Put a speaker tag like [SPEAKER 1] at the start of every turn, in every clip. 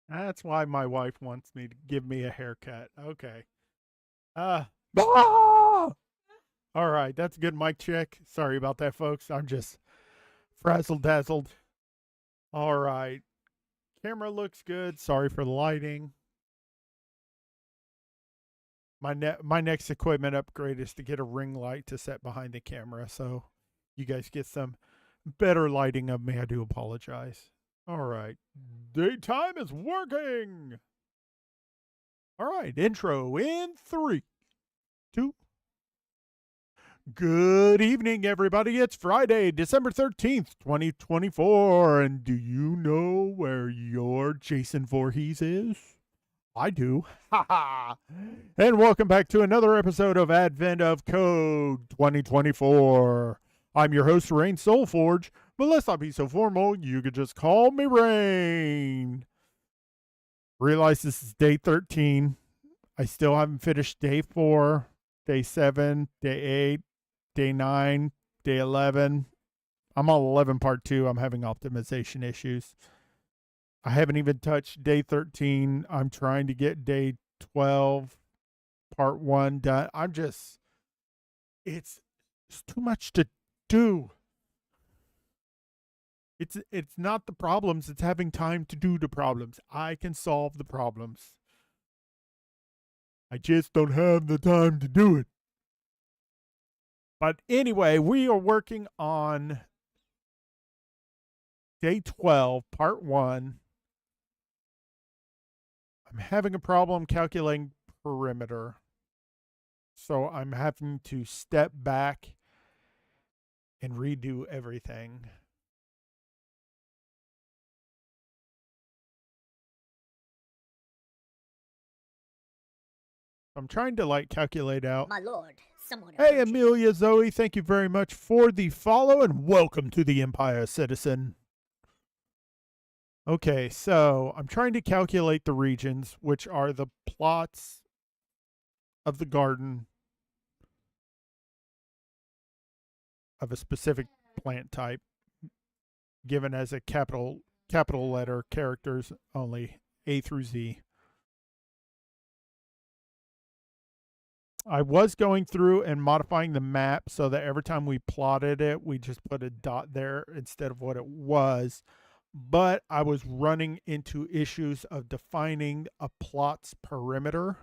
[SPEAKER 1] That's why my wife wants me to give me a haircut. Okay. Ah! All right, that's a good mic check. Sorry about that, folks. I'm just frazzled dazzled. All right. Camera looks good. Sorry for the lighting. My next equipment upgrade is to get a ring light to set behind the camera, so you guys get some better lighting of me. I do apologize. All right. Daytime is working. All right. Intro in three, two. Good evening, everybody. It's Friday, December 13th, 2024. And do you know where your Jason Voorhees is? I do. Ha ha. And welcome back to another episode of Advent of Code 2024. I'm your host, Rhaine Soulforge, but let's not be so formal. You could just call me Rhaine. Realize this is day 13. I still haven't finished day 4, day 7, day 8, day 9, day 11. I'm on 11 part 2. I'm having optimization issues. I haven't even touched day 13. I'm trying to get day 12, part 1 done. It's too much to do. It's not the problems, it's having time to do the problems. I can solve the problems. I just don't have the time to do it. But anyway, we are working on day 12, part 1. I'm having a problem calculating perimeter. So I'm having to step back and redo everything. I'm trying to calculate out.
[SPEAKER 2] My lord, someone.
[SPEAKER 1] Hey, Amelia Zoe, thank you very much for the follow and welcome to the Empire, citizen. Okay, so I'm trying to calculate the regions, which are the plots of the garden of a specific plant type, given as a capital letter characters only, A through Z. I was going through and modifying the map so that every time we plotted it, we just put a dot there instead of what it was. But I was running into issues of defining a plot's perimeter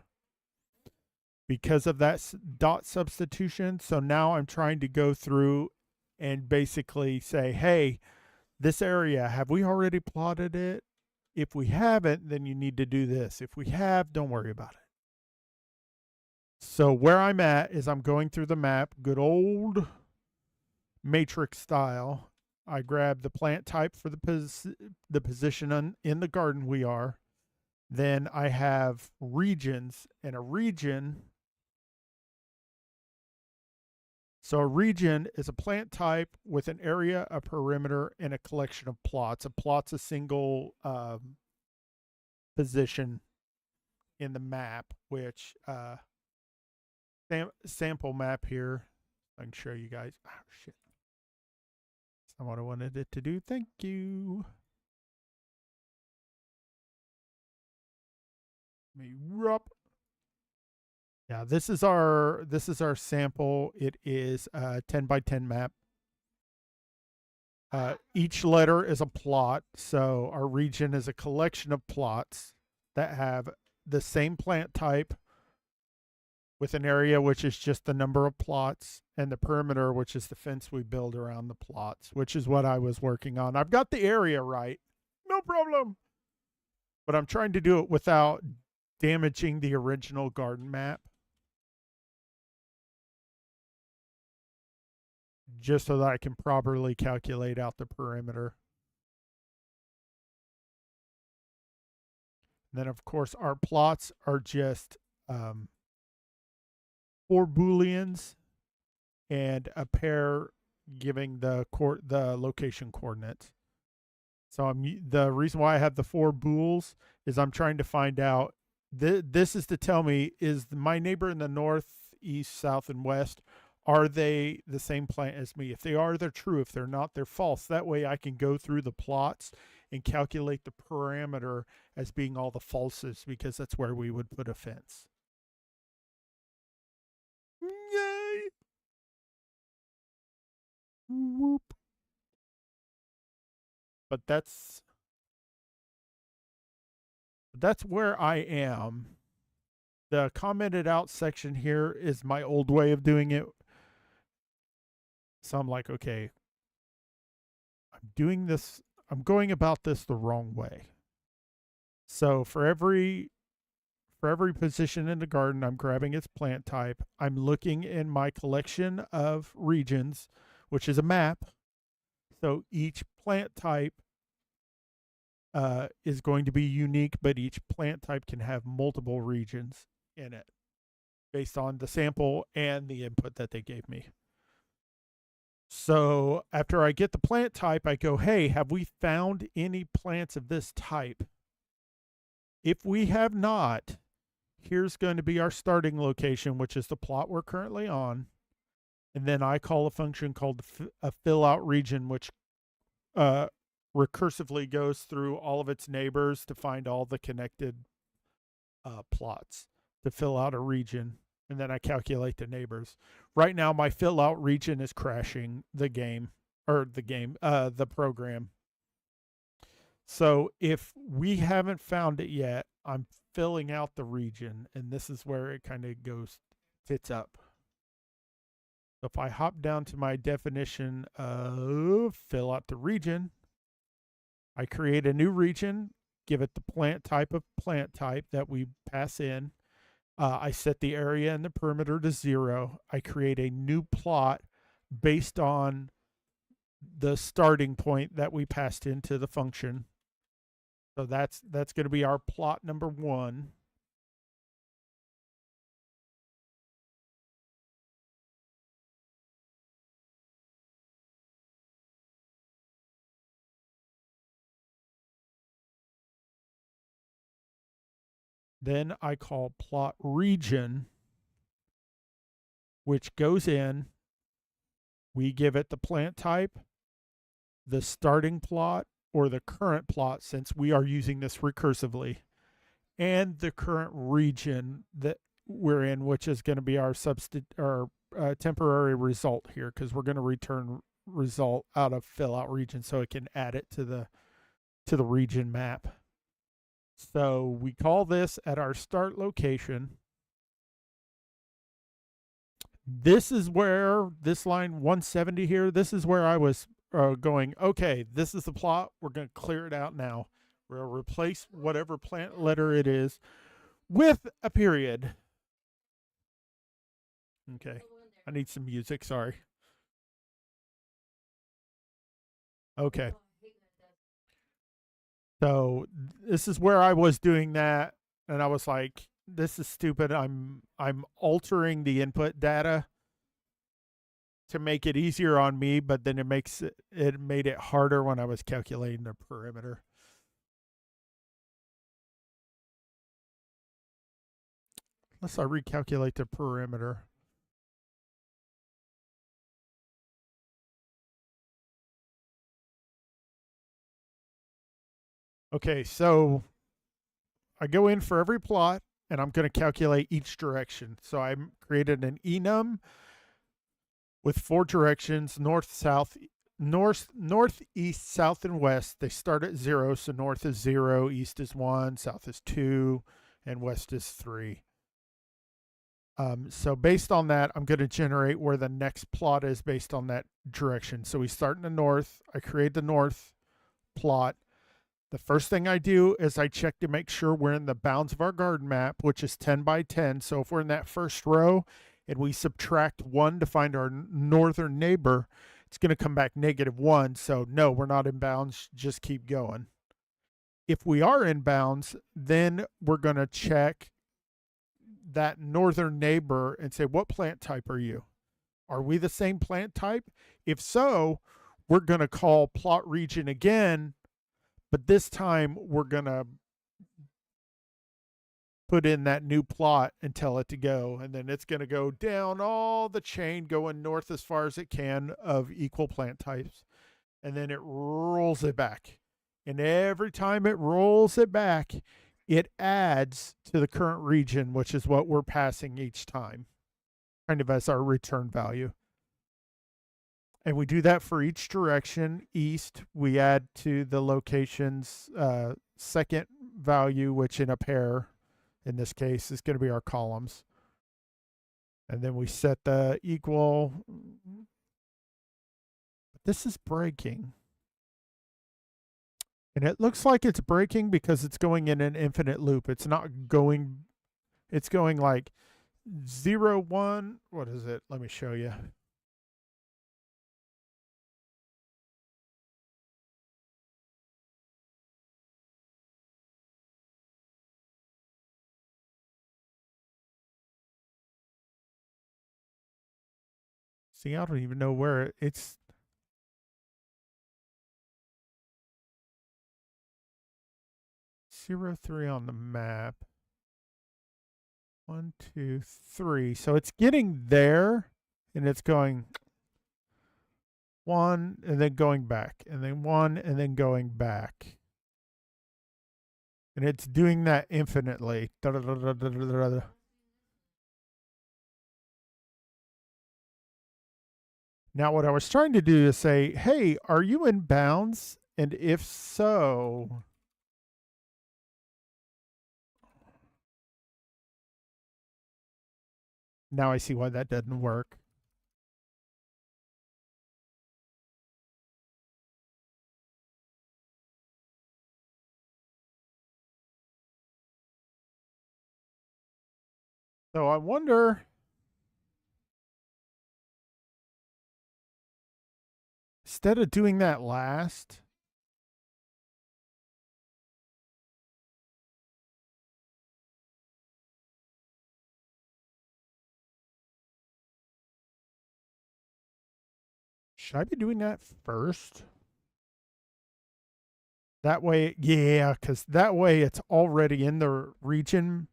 [SPEAKER 1] because of that dot substitution. So now I'm trying to go through and basically say, hey, this area, have we already plotted it? If we haven't, then you need to do this. If we have, don't worry about it. So where I'm at is I'm going through the map, good old matrix style. I grab the plant type for the position in the garden we are. Then I have regions, and a region. So a region is a plant type with an area, a perimeter, and a collection of plots. A plot's a single position in the map, which sample map here. I can show you guys. Oh, shit. That's not what I wanted it to do. Thank you. Me rup. Yeah, this is our sample. It is a 10 by 10 map. Each letter is a plot, so our region is a collection of plots that have the same plant type with an area which is just the number of plots, and the perimeter, which is the fence we build around the plots, which is what I was working on. I've got the area right. No problem. But I'm trying to do it without damaging the original garden map, just so that I can properly calculate out the perimeter. And then, of course, our plots are just 4 booleans and a pair giving the location coordinates. So the reason why I have the 4 bools is I'm trying to find out. This is to tell me, is my neighbor in the north, east, south, and west, are they the same plant as me? If they are, they're true. If they're not, they're false. That way I can go through the plots and calculate the parameter as being all the falses, because that's where we would put a fence. Yay! Whoop. But that's where I am. The commented out section here is my old way of doing it. So I'm like, okay, I'm going about this the wrong way. So for every position in the garden, I'm grabbing its plant type. I'm looking in my collection of regions, which is a map. So each plant type is going to be unique, but each plant type can have multiple regions in it based on the sample and the input that they gave me. So after I get the plant type, I go, hey, have we found any plants of this type? If we have not, here's going to be our starting location, which is the plot we're currently on. And then I call a function called a fill out region, which recursively goes through all of its neighbors to find all the connected plots to fill out a region. And then I calculate the neighbors. Right now, my fill out region is crashing the program. So if we haven't found it yet, I'm filling out the region, and this is where it kind of fits up. So if I hop down to my definition of fill out the region, I create a new region, give it the plant type that we pass in. I set the area and the perimeter to 0. I create a new plot based on the starting point that we passed into the function. So that's going to be our plot number 1. Then I call plot region, which goes in. We give it the plant type, the starting plot, or the current plot, since we are using this recursively, and the current region that we're in, which is going to be our temporary result here, because we're going to return result out of fill out region so it can add it to the region map. So we call this at our start location. This is where this line 170 here, this is where I was going, okay, this is the plot. We're going to clear it out now. We're going to replace whatever plant letter it is with a period. Okay. I need some music. Sorry. Okay. So this is where I was doing that, and I was like, this is stupid. I'm altering the input data to make it easier on me, but then it made it harder when I was calculating the perimeter. Unless I recalculate the perimeter. Okay, so I go in for every plot, and I'm going to calculate each direction. So I created an enum with 4 directions: north, south, north, east, south, and west. They start at 0, so north is 0, east is 1, south is 2, and west is 3. So based on that, I'm going to generate where the next plot is based on that direction. So we start in the north. I create the north plot. The first thing I do is I check to make sure we're in the bounds of our garden map, which is 10 by 10. So if we're in that first row and we subtract 1 to find our northern neighbor, it's going to come back -1. So no, we're not in bounds. Just keep going. If we are in bounds, then we're going to check that northern neighbor and say, what plant type are you? Are we the same plant type? If so, we're going to call plot region again, but this time we're going to put in that new plot and tell it to go. And then it's going to go down all the chain, going north as far as it can of equal plant types. And then it rolls it back. And every time it rolls it back, it adds to the current region, which is what we're passing each time, kind of as our return value. And we do that for each direction. East, we add to the location's second value, which in a pair, in this case, is going to be our columns. And then we set the equal. This is breaking. And it looks like it's breaking because it's going in an infinite loop. It's not going, it's going like 0, 1. What is it? Let me show you. See, I don't even know where it's. Zero, 3 on the map. 1, 2, 3. So it's getting there, and it's going 1 and then going back, and then 1 and then going back. And it's doing that infinitely. Now, what I was trying to do is say, hey, are you in bounds? And if so, now I see why that doesn't work. So I wonder, instead of doing that last, should I be doing that first? That way, yeah, because that way it's already in the region.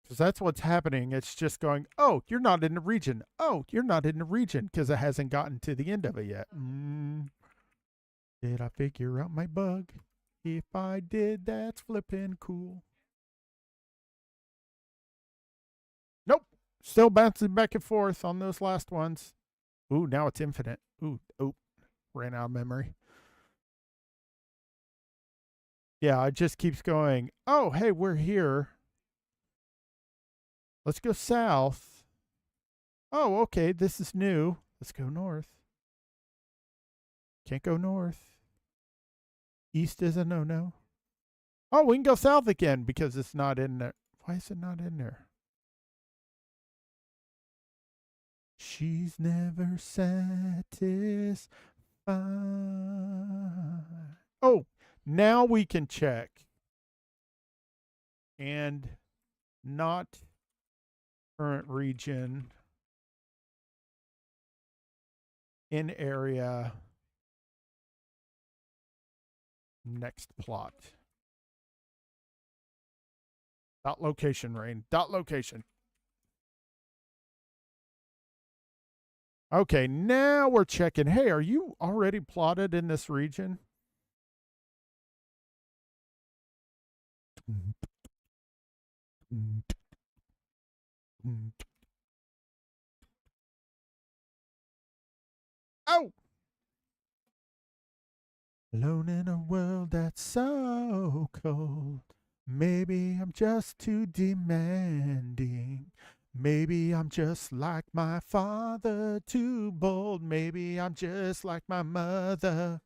[SPEAKER 1] Because that's what's happening. It's just going, oh, you're not in the region. Oh, you're not in the region because it hasn't gotten to the end of it yet. Did I figure out my bug? If I did, that's flipping cool. Nope. Still bouncing back and forth on those last ones. Ooh, now it's infinite. Ooh, oh, ran out of memory. Yeah, it just keeps going, oh, hey, we're here. Let's go south. Oh, okay, this is new. Let's go north. Can't go north. East is a no-no. Oh, we can go south again because it's not in there. Why is it not in there? She's never satisfied. Oh, now we can check. And not current region in area next plot. Dot location, Rhaine. Dot location. Okay, now we're checking. Hey, are you already plotted in this region? Oh! Alone in a world that's so cold. Maybe I'm just too demanding. Maybe I'm just like my father, too bold. Maybe I'm just like my mother.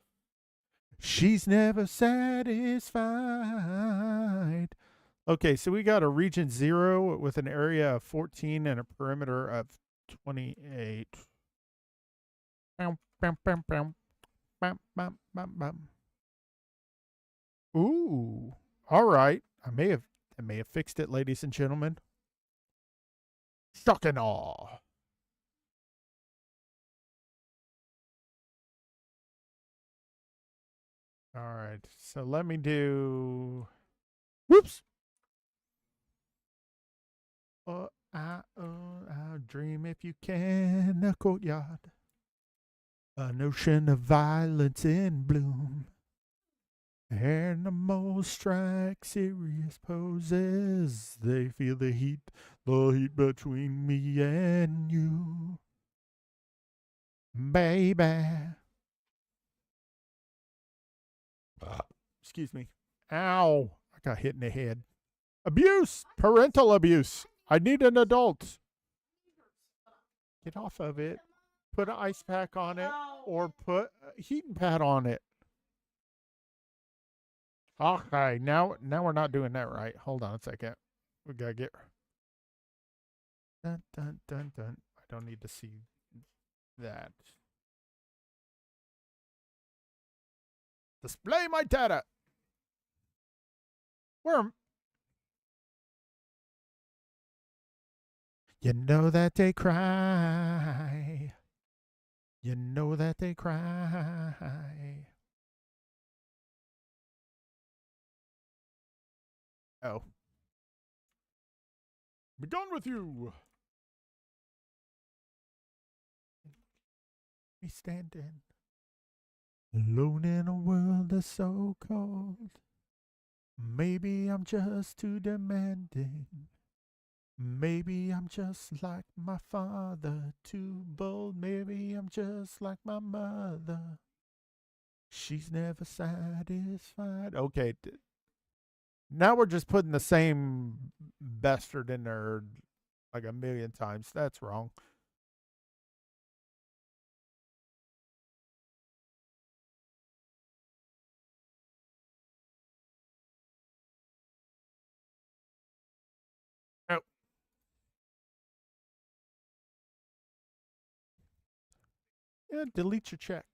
[SPEAKER 1] She's never satisfied. Okay, so we got a region 0 with an area of 14 and a perimeter of 28. Bam, bam, bam, bam. Bam, bam, bam, bam. Ooh. All right. I may have fixed it, ladies and gentlemen. Shock and awe. All right. So let me do. Whoops. I'll dream if you can. A courtyard. A notion of violence in bloom. Animals strike serious poses. They feel the heat between me and you. Baby. Excuse me. Ow. I got hit in the head. Abuse. Parental abuse. I need an adult. Get off of it. Put an ice pack on it or put a heating pad on it. Okay, now we're not doing that right. Hold on a second. We gotta get dun dun dun dun. I don't need to see that. Display my data. Where? You know that they cry. You know that they cry. Oh. Be gone with you. Be standing alone in a world that's so cold. Maybe I'm just too demanding. Maybe I'm just like my father, too bold. Maybe I'm just like my mother. She's never satisfied. Okay, now we're just putting the same bastard in there like a million times. That's wrong. Oh. Yeah, delete your check.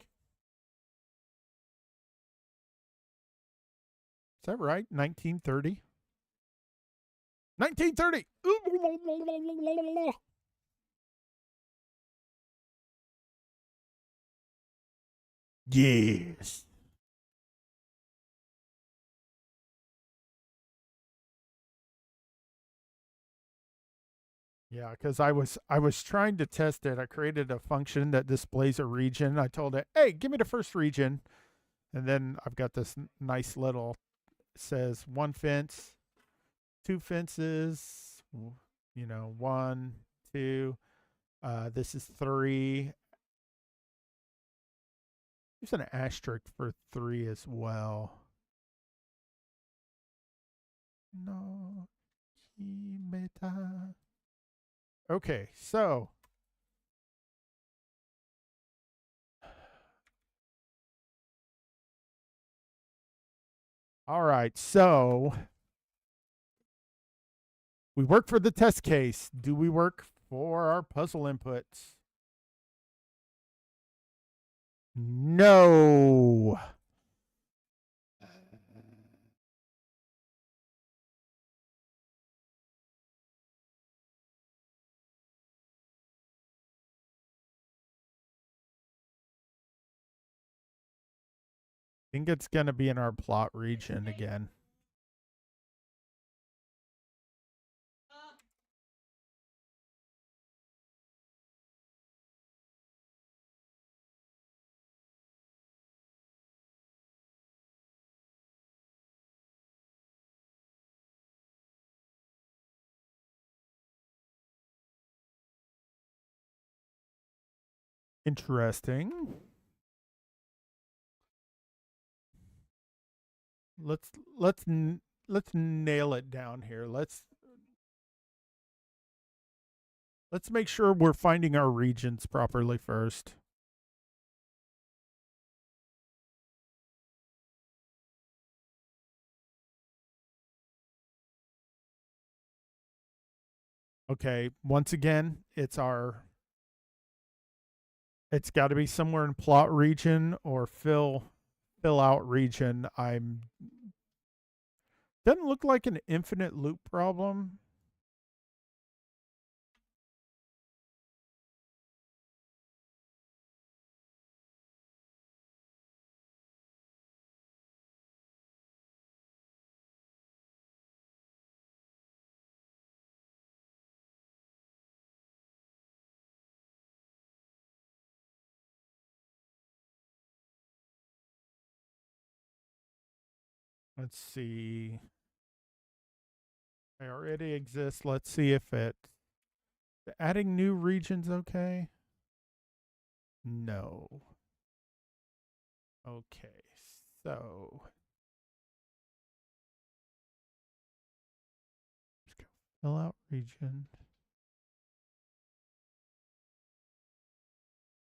[SPEAKER 1] Is that right? 1930? 1930! Yes. Yeah, because I was trying to test it. I created a function that displays a region. I told it, "Hey, give me the first region," and then I've got this nice little says one fence, two fences. You know, one, two. This is three. There's an asterisk for three as well. No, meta. Okay, so all right, so we work for the test case. Do we work for our puzzle inputs? No. I think it's going to be in our plot region again. Interesting. Let's let's let's nail it down here. Let's make sure we're finding our regions properly first. Okay, once again, it's got to be somewhere in plot region or fill out region. I'm doesn't look like an infinite loop problem. Let's see. I already exist. Let's see if it adding new regions okay. No. Okay. So just go fill out region.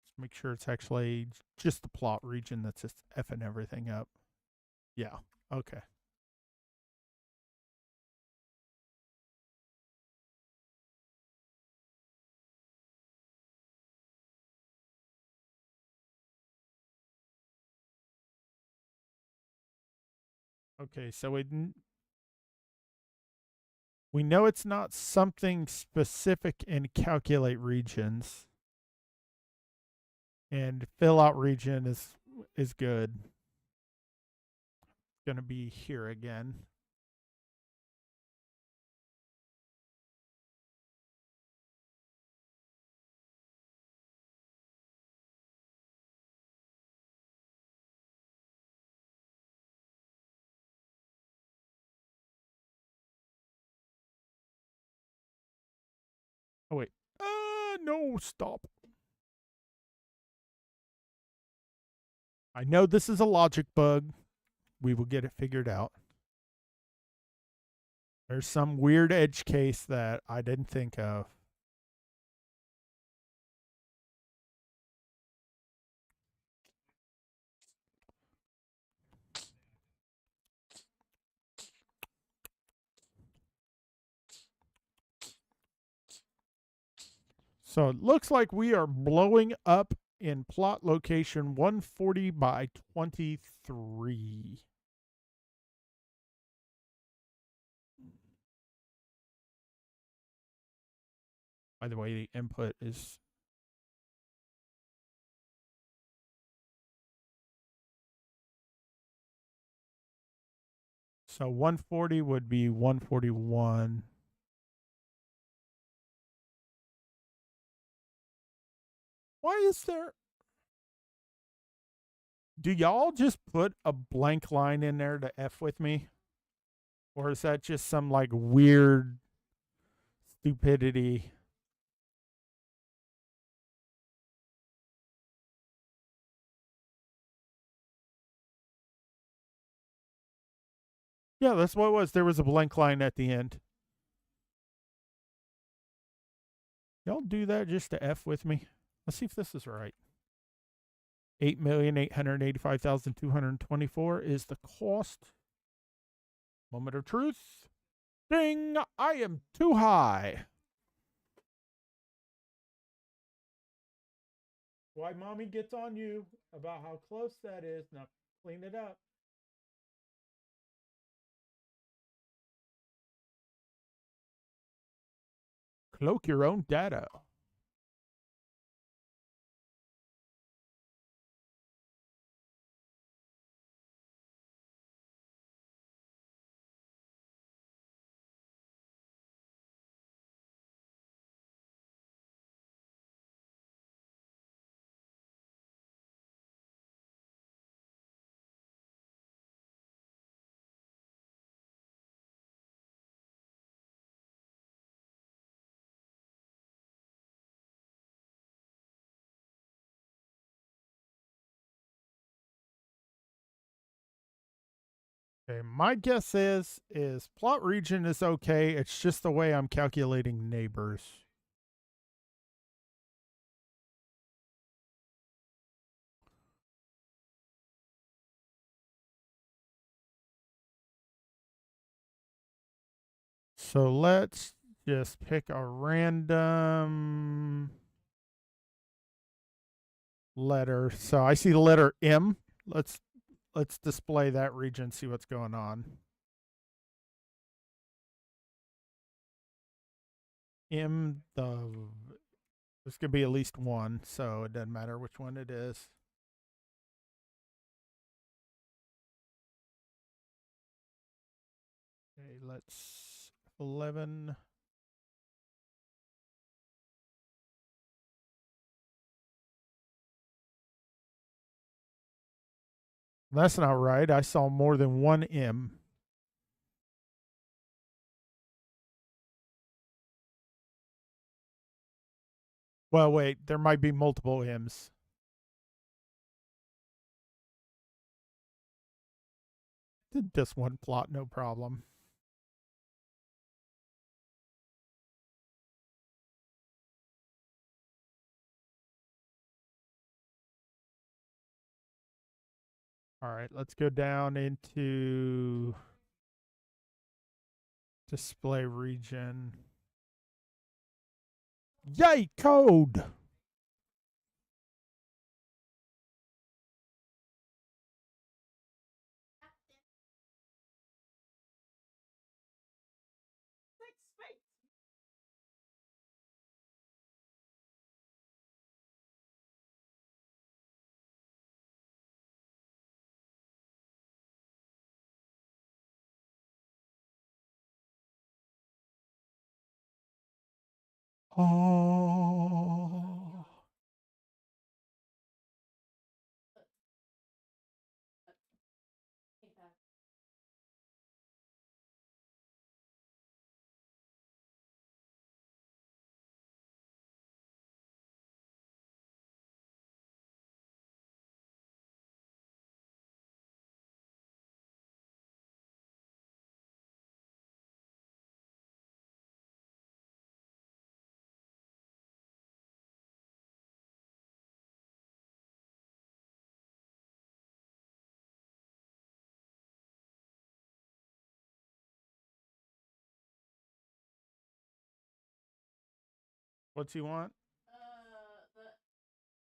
[SPEAKER 1] Just make sure it's actually just the plot region that's just effing everything up. Yeah. Okay. Okay, so we know it's not something specific in calculate regions. And fill out region is good. Gonna be here again. Oh wait. No, stop. I know this is a logic bug. We will get it figured out. There's some weird edge case that I didn't think of. So it looks like we are blowing up in plot location 140 by 23. By the way, the input is so 140 would be 141. Why is there? Do y'all just put a blank line in there to F with me? Or is that just some like weird stupidity? Yeah, that's what it was. There was a blank line at the end. Y'all do that just to F with me? Let's see if this is right. 8,885,224 is the cost. Moment of truth. Ding! I am too high. Why mommy gets on you about how close that is. Now clean it up. Cloak your own data. Okay, my guess is plot region is okay. It's just the way I'm calculating neighbors. So let's just pick a random letter. So I see the letter M. Let's display that region, see what's going on. M there's gonna be at least one, so it doesn't matter which one it is. Okay, let's 11. That's not right. I saw more than one M. Well, wait, there might be multiple M's. Just one plot, no problem. All right, let's go down into display region. Yay, code! Oh. What's he want?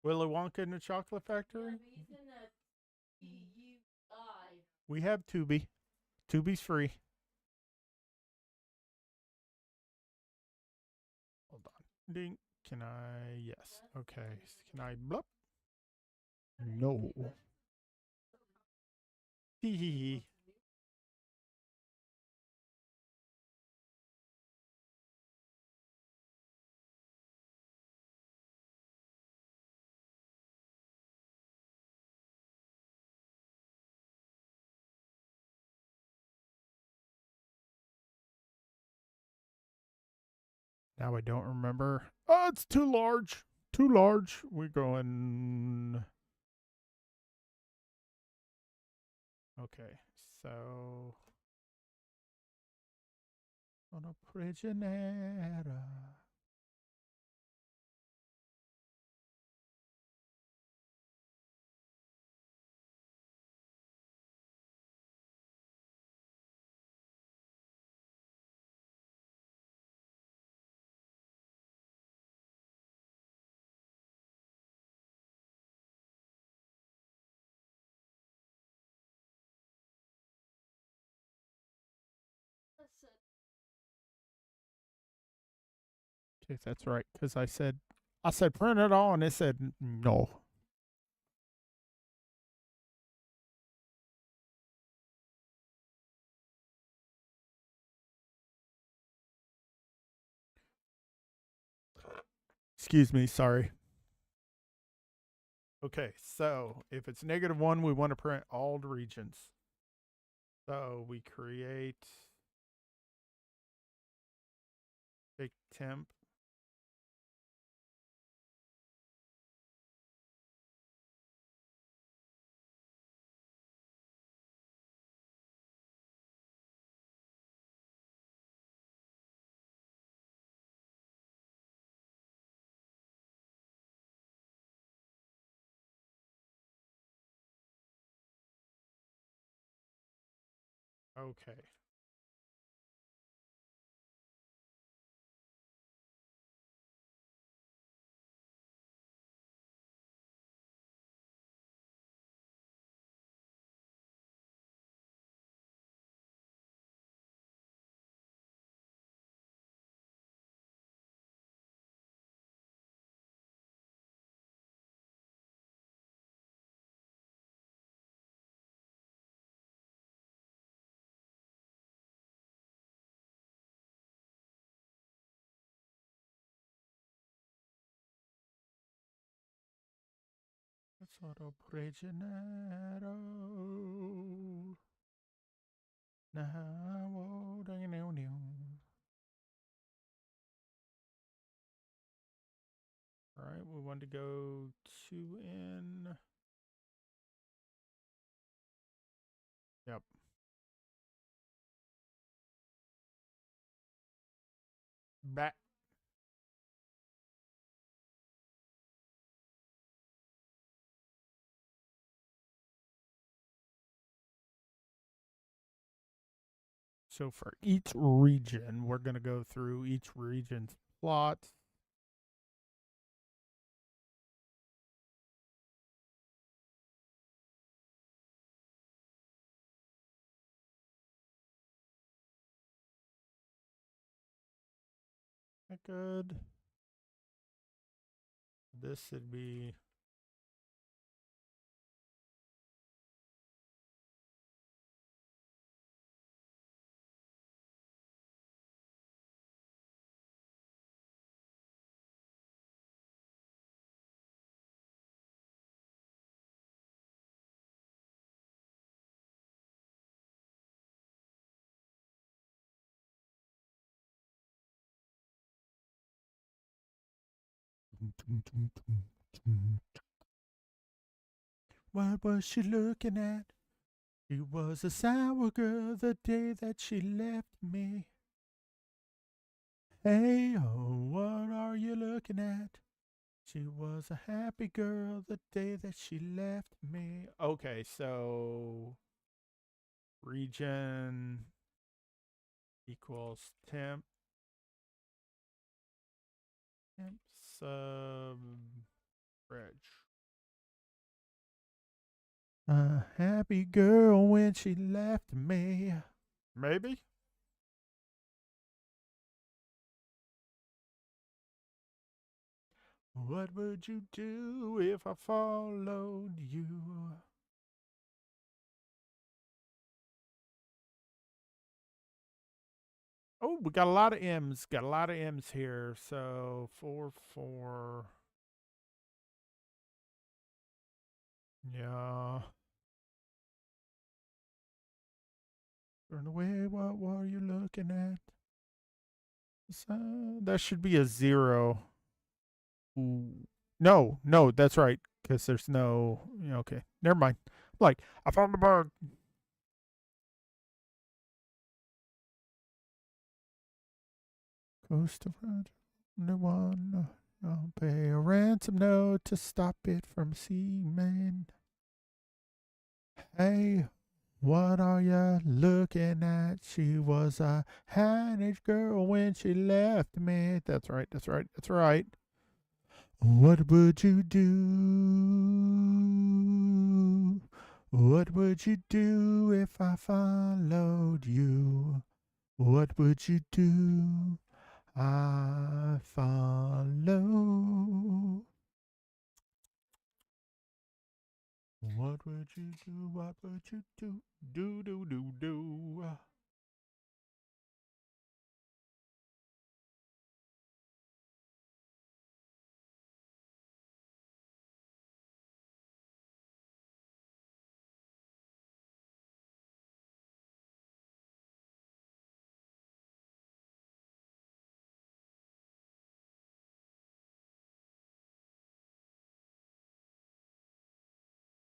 [SPEAKER 1] Willy Wonka and the Chocolate Factory? We have Tubi. Tubi's free. Hold on. Ding. Can I? Yes. Okay. Can I? Blup. No. Hee hee hee. Now I don't remember. Oh, it's too large. Too large. We're going. Okay. So. Una prigioniera. Okay, that's right. Because I said print it all, and it said no. Excuse me. Sorry. Okay, so if it's -1, we want to print all the regions. So we create big temp. Okay. Sono prigioniero. Now, want to go 2 in. Yep. Back. So for each region, we're going to go through each region's plot. That good. This would be what was she looking at? She was a sour girl the day that she left me. Hey, oh, what are you looking at? She was a happy girl the day that she left me. Okay, so region equals temp sub bridge. A happy girl when she left me. Maybe? What would you do if I followed you? Oh, we got a lot of M's. Got a lot of M's here. So 4, 4. Yeah. Turn away. What were you looking at? That should be a 0. Ooh. No, no, that's right. Because there's no. Yeah, okay. Never mind. Like, I found the bug. Coast of the one. I'll pay a ransom note to stop it from seeming. Hey, what are you looking at? She was a Hannish girl when she left me. That's right, that's right, that's right. What would you do? What would you do if I followed you? What would you do? I follow. What would you do? What would you do? Do, do, do, do.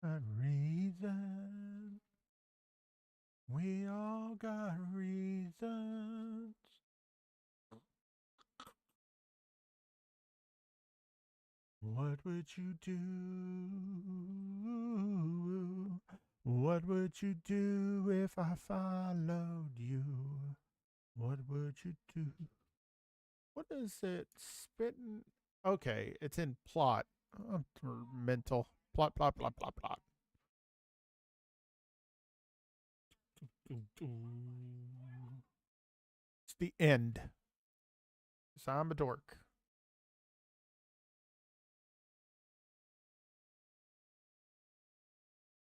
[SPEAKER 1] A reason. We all got reasons. What would you do? What would you do if I followed you? What would you do? What is it? Spitting? Okay, it's in plot. Mental. Plot, plot, plot, plot, plot. It's the end. So I'm a dork.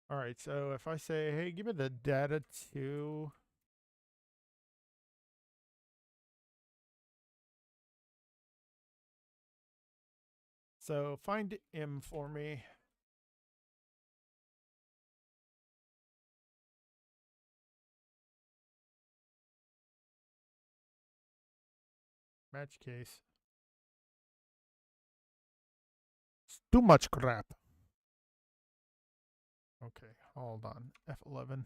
[SPEAKER 1] All right, so if I say, hey, give me the data too. So find M for me. Match case. Too much crap. Okay, hold on. F11.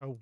[SPEAKER 1] Oh.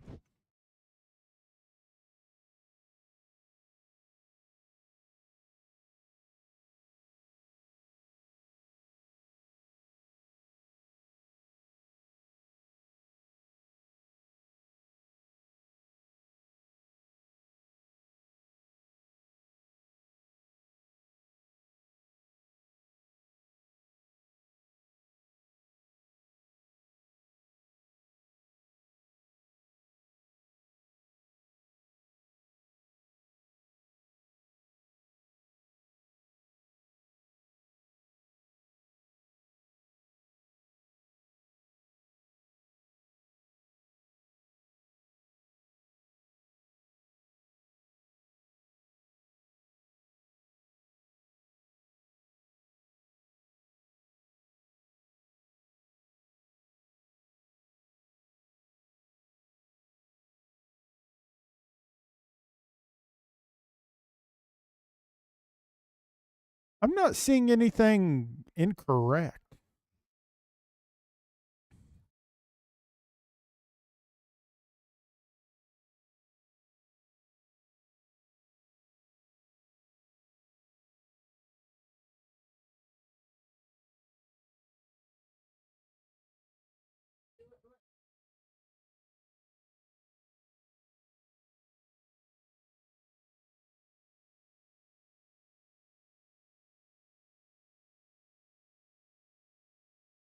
[SPEAKER 1] I'm not seeing anything incorrect.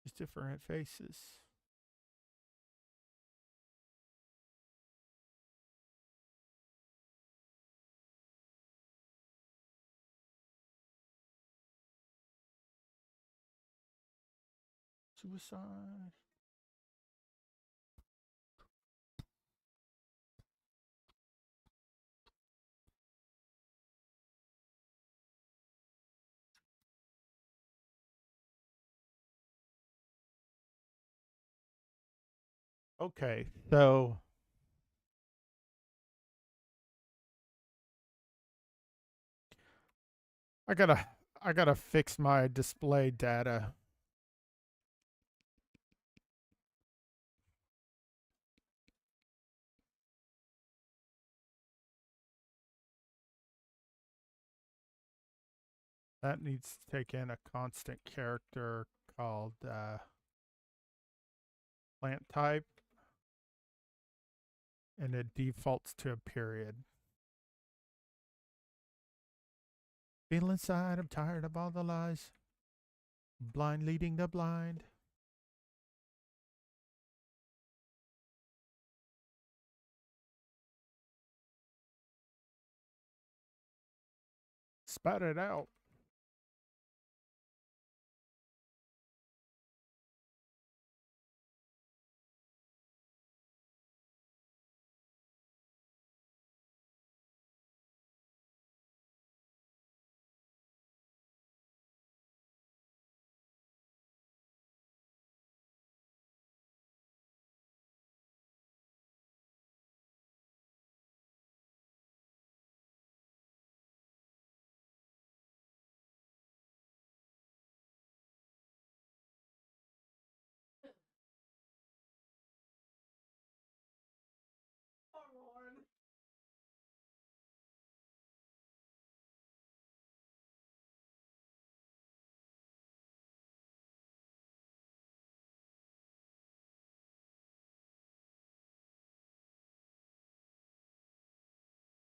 [SPEAKER 1] Just different faces. Suicide. Okay, so I gotta I gotta fix my display data. That needs to take in a constant character called plant type, and it defaults to a period. Feel inside, I'm tired of all the lies. Blind leading the blind. Spat it out.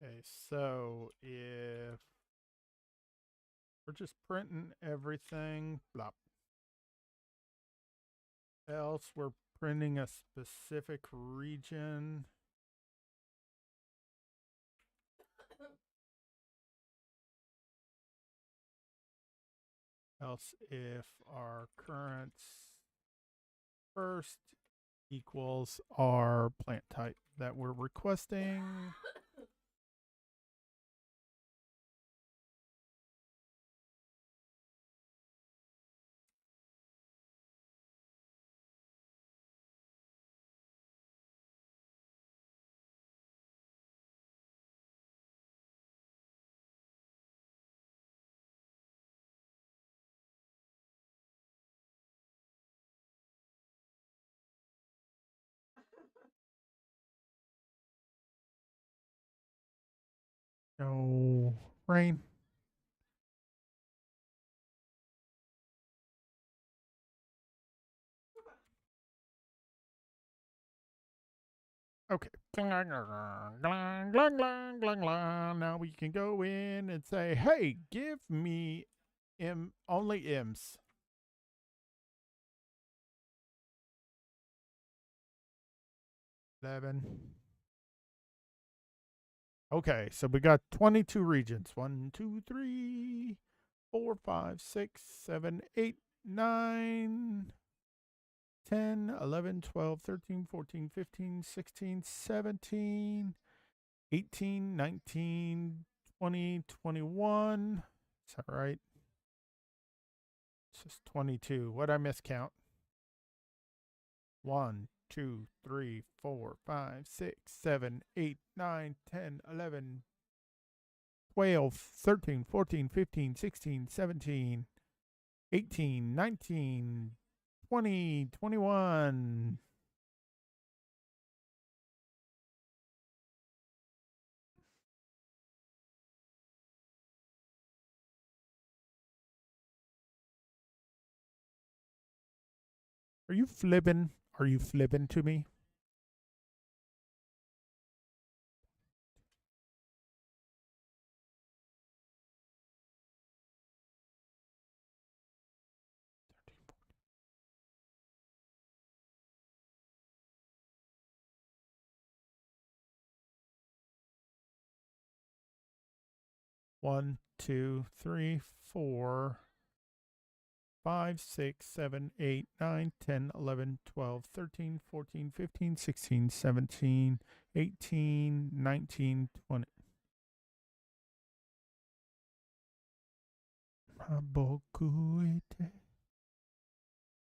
[SPEAKER 1] Okay, so if we're just printing everything, blah, else we're printing a specific region. Else if our current first equals our plant type that we're requesting. Rhaine? Okay. Now we can go in and say, hey, give me only M's. 11. Okay, so we got 22 regions. 1, 2, 3, 4, 5, 6, 7, 8, 9, 10, 11, 12, 13, 14, 15, 16, 17, 18, 19, 20, 21. Is that right? It's just 22. What'd I miscount? 1, 2, 3, 4, 5, 6, 7, 8, 9, 10, 11, 12, 13, 14, 15, 16, 17, 18, 19, 20, 21. Are you flipping? Are you flipping to me? One, two, three, 4, 5, 6, 7, 8, 9, 10, 11, 12, 13, 14, 15, 16, 17, 18, 19, 20.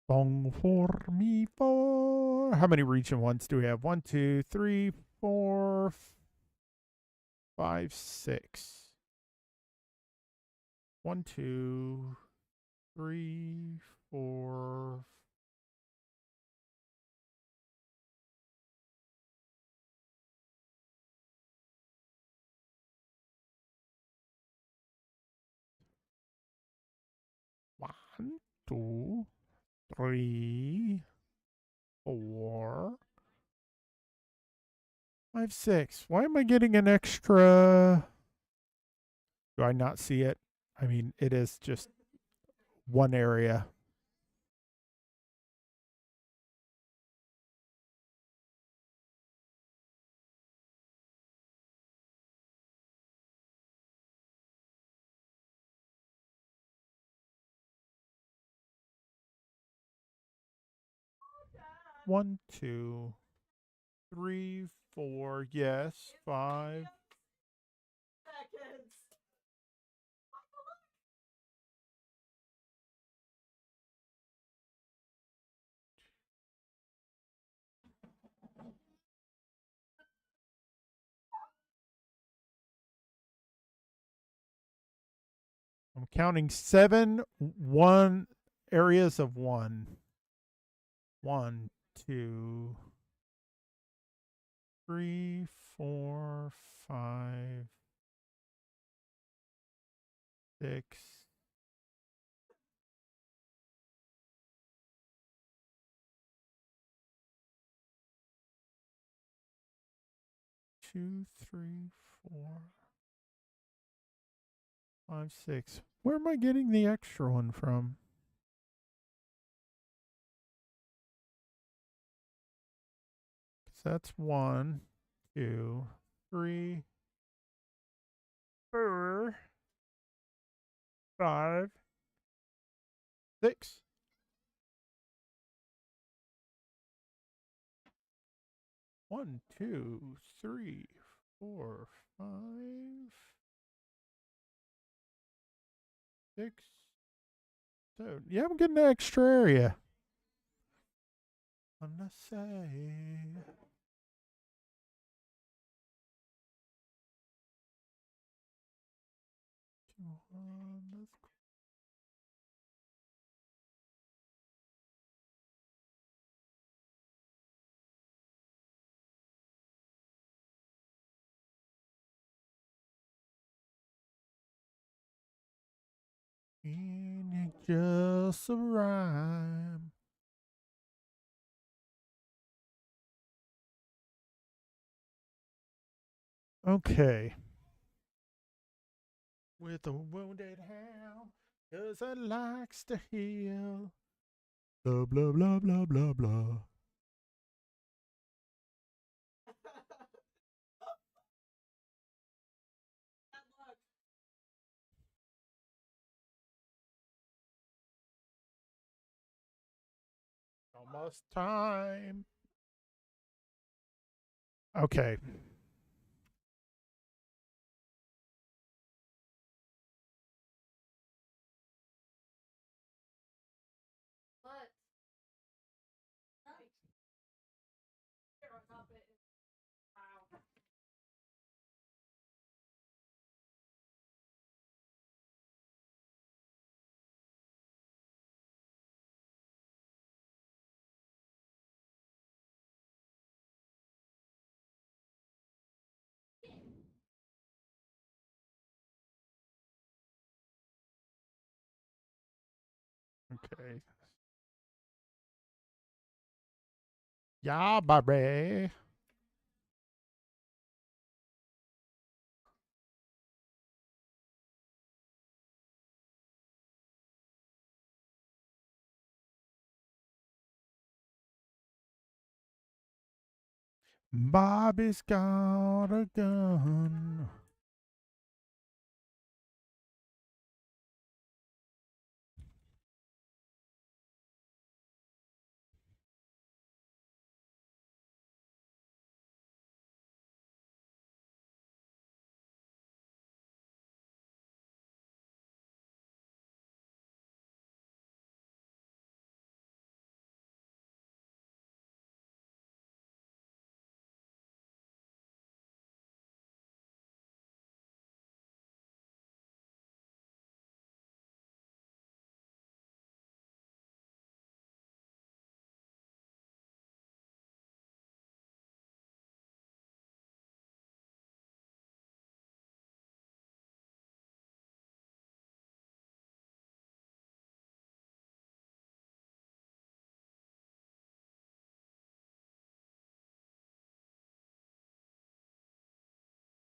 [SPEAKER 1] Song for me for. How many region ones do we have? 1, 2, 3, 4, 5, 6. 1, 2, 3, 4. One, 2, 3, 4, 5, 6. Why am I getting an extra? Do I not see it? I mean, it is just one area. One, 2, 3, 4. Yes, 5. I'm counting 7, 1 areas of 1. 1, 2, 3, 4, 5, 6. 2, 3, 4, 5, 6. Where am I getting the extra one from? So that's 1, 2, 3, 4, 5, 6. One, two, 3, 4, 5, 6, 7. Yeah, I'm getting an extra area. I'm gonna say. Let's Ain't it just a rhyme? Okay. With a wounded hound, 'cause it likes to heal. Blah, blah, blah, blah, blah, blah. Almost time. Okay. Okay. Yeah, baby. Bobby's got a gun.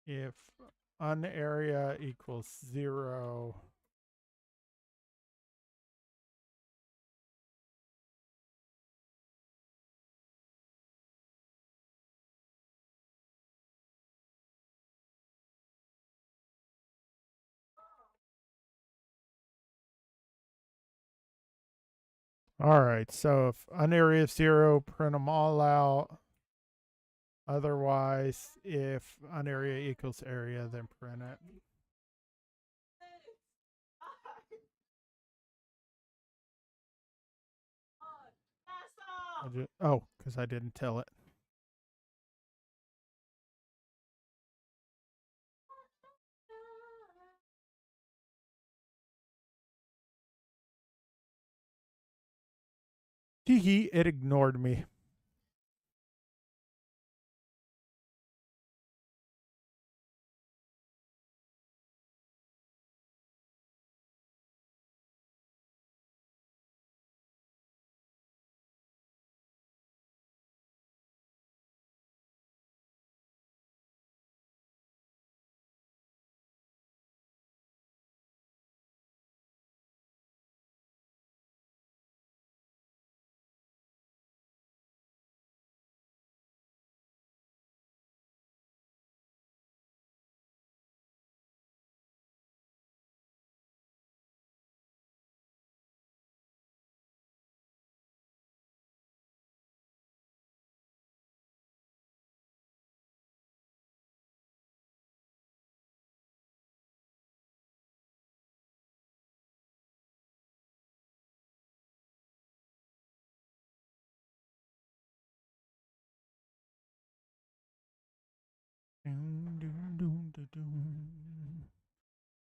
[SPEAKER 1] If an area equals 0, all right. So if an area of 0, print them all out. Otherwise, if an area equals area, then print it. Oh, because I didn't tell it. Tee hee, it ignored me.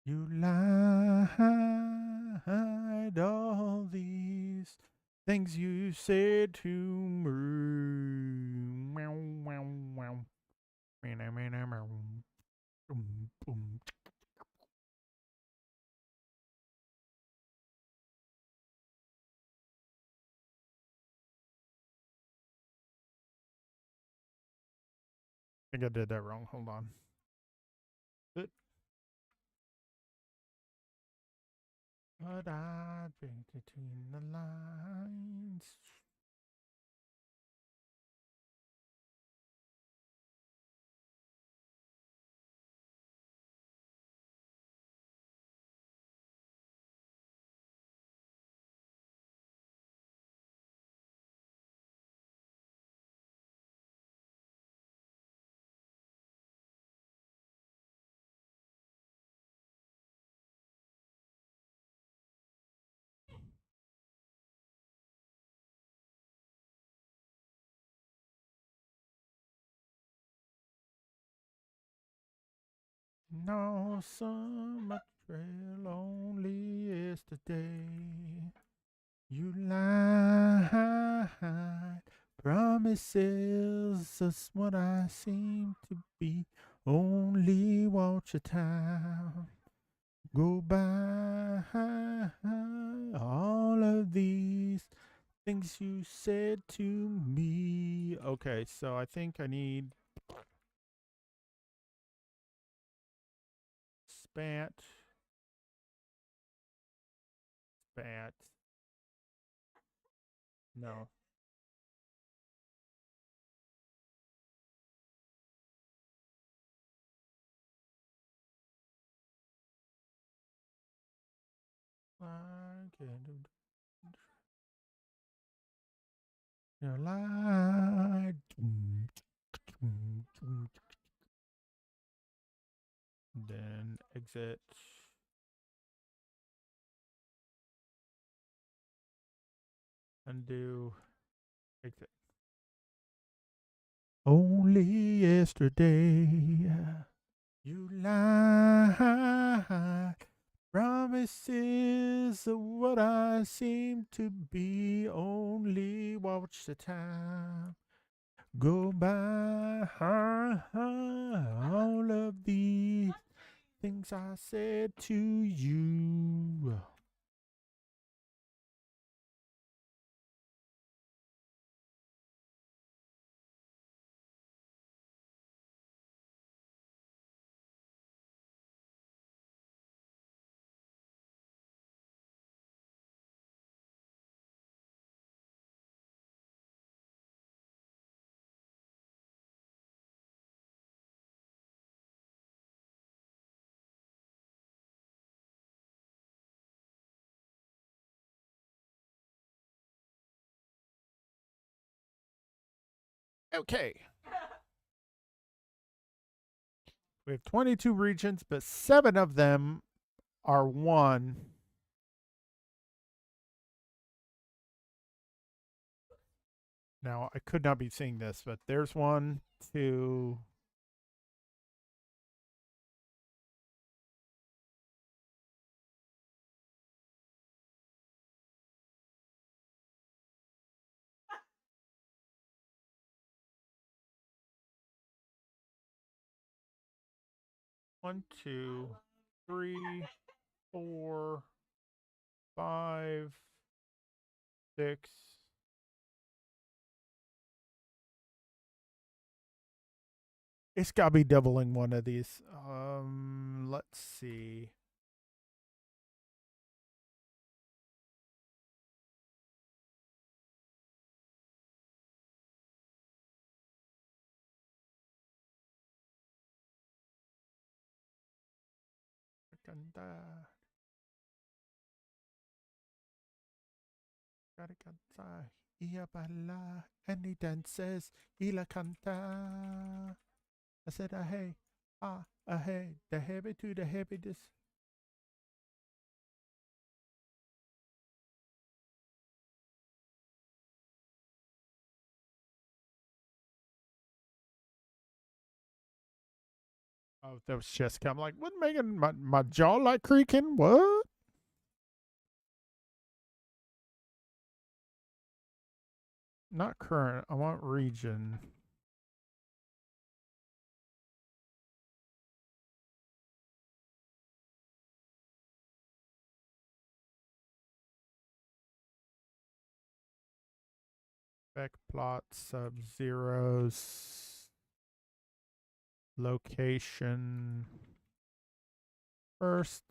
[SPEAKER 1] You lied all these things you said to me. Meow, meow, meow. Meow, meow, meow, meow. Boom, boom. think I did that wrong. Hold on. Good. But I read between the lines. No summer trail only yesterday. You lied. Promises is what I seem to be. Only watch your time go by. All of these things you said to me. Okay, so I think I need spat. Spat. No. I can't your light. Then exit. Undo. Exit. Only yesterday you lied. Promises are what I seem to be. Only watch the time go by. All of the things I said to you. Okay. We have 22 regions, but 7 of them are one. Now, I could not be seeing this, but there's 1, 2, 1, 2, 3, 4, 5, 6. It's got to be doubling one of these. Let's see. Canta. Gotta canta. Ia balla. And he dances. Y la canta. I said, hey. Hey. The heavy to the heavy. This. Oh, that was Jessica. I'm like, what, Megan? My jaw like creaking? What? Not current. I want region. Back plot sub zeros. location first.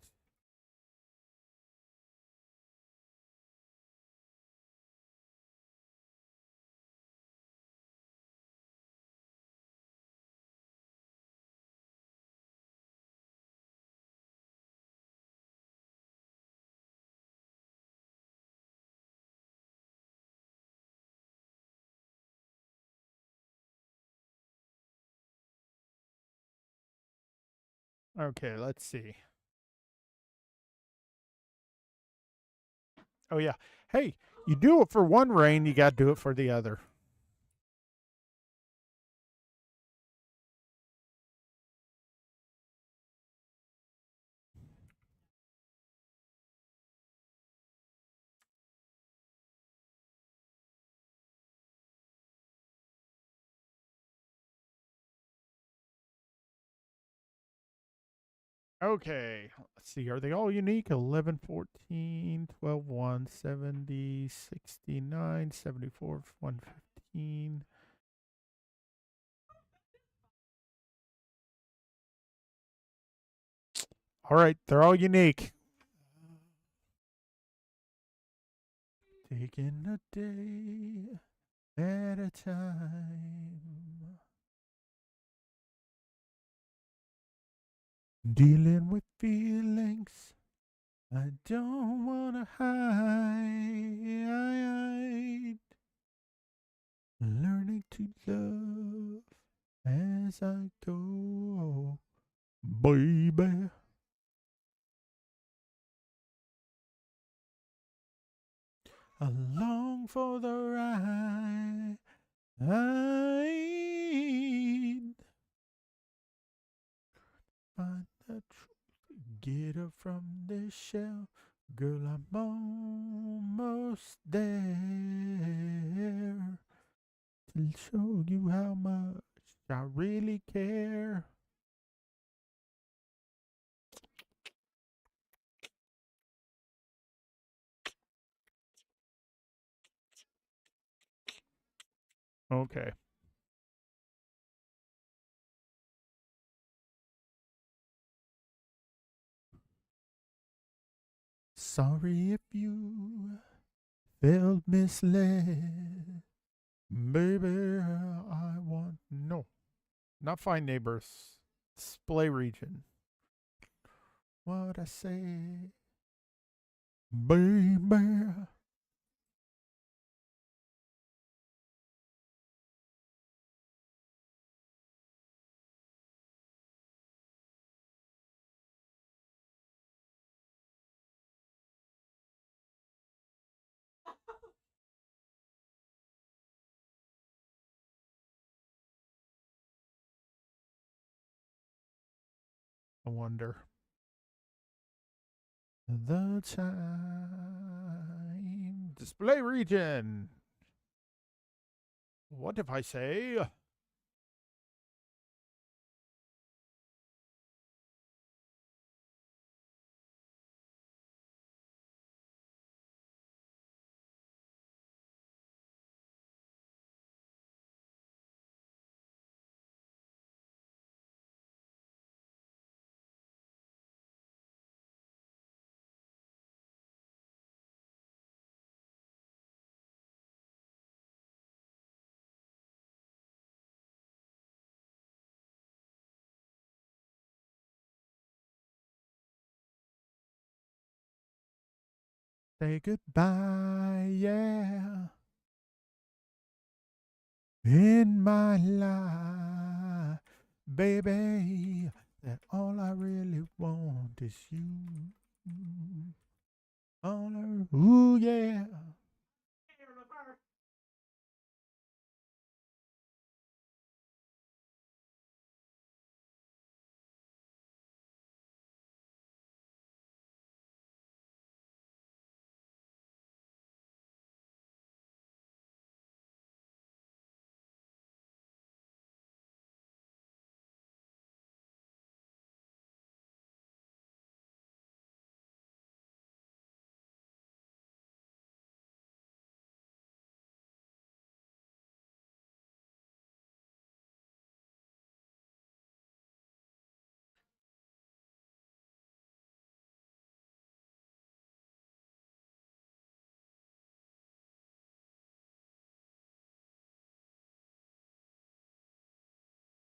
[SPEAKER 1] Okay, let's see. Oh yeah. Hey, you do it for one Rhaine, you got to do it for the other. Okay, let's see. Are they all unique? 11, 14, 12, 1, 70, 69, 74, 115. All right, they're all unique. Taking a day at a time. Dealing with feelings I don't want to hide. Learning to love as I go, baby. I long for the ride. Find the truth, get her from the shell. Girl, I'm almost there to show you how much I really care. Okay. Sorry if you felt misled. Baby, I want no. Not find neighbors. Display region. What I say? Baby. I wonder. The time. Display region. What if I say? Say goodbye, yeah. In my life, baby, that all I really want is you. All I, ooh, yeah.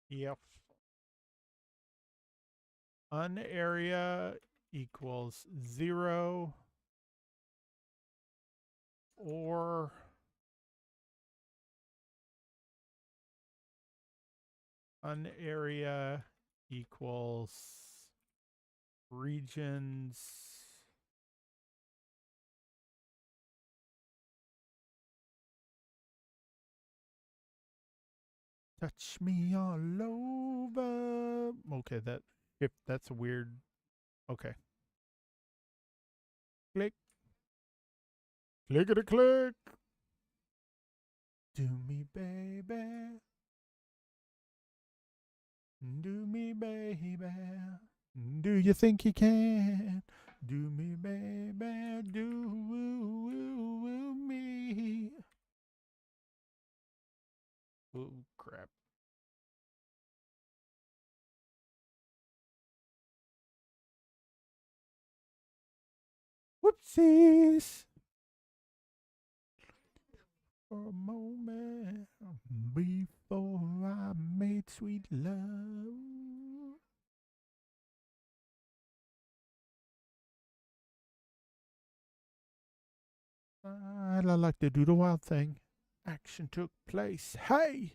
[SPEAKER 1] If unarea equals 0 or unarea equals regions touch me all over. Okay, that's a weird. Okay. Click. Clickety click. Do me, baby. Do me, baby. Do you think you can? Do me, baby. Do me. Oh, crap. Whoopsies. For a moment before I made sweet love. I like to do the wild thing. Action took place. Hey!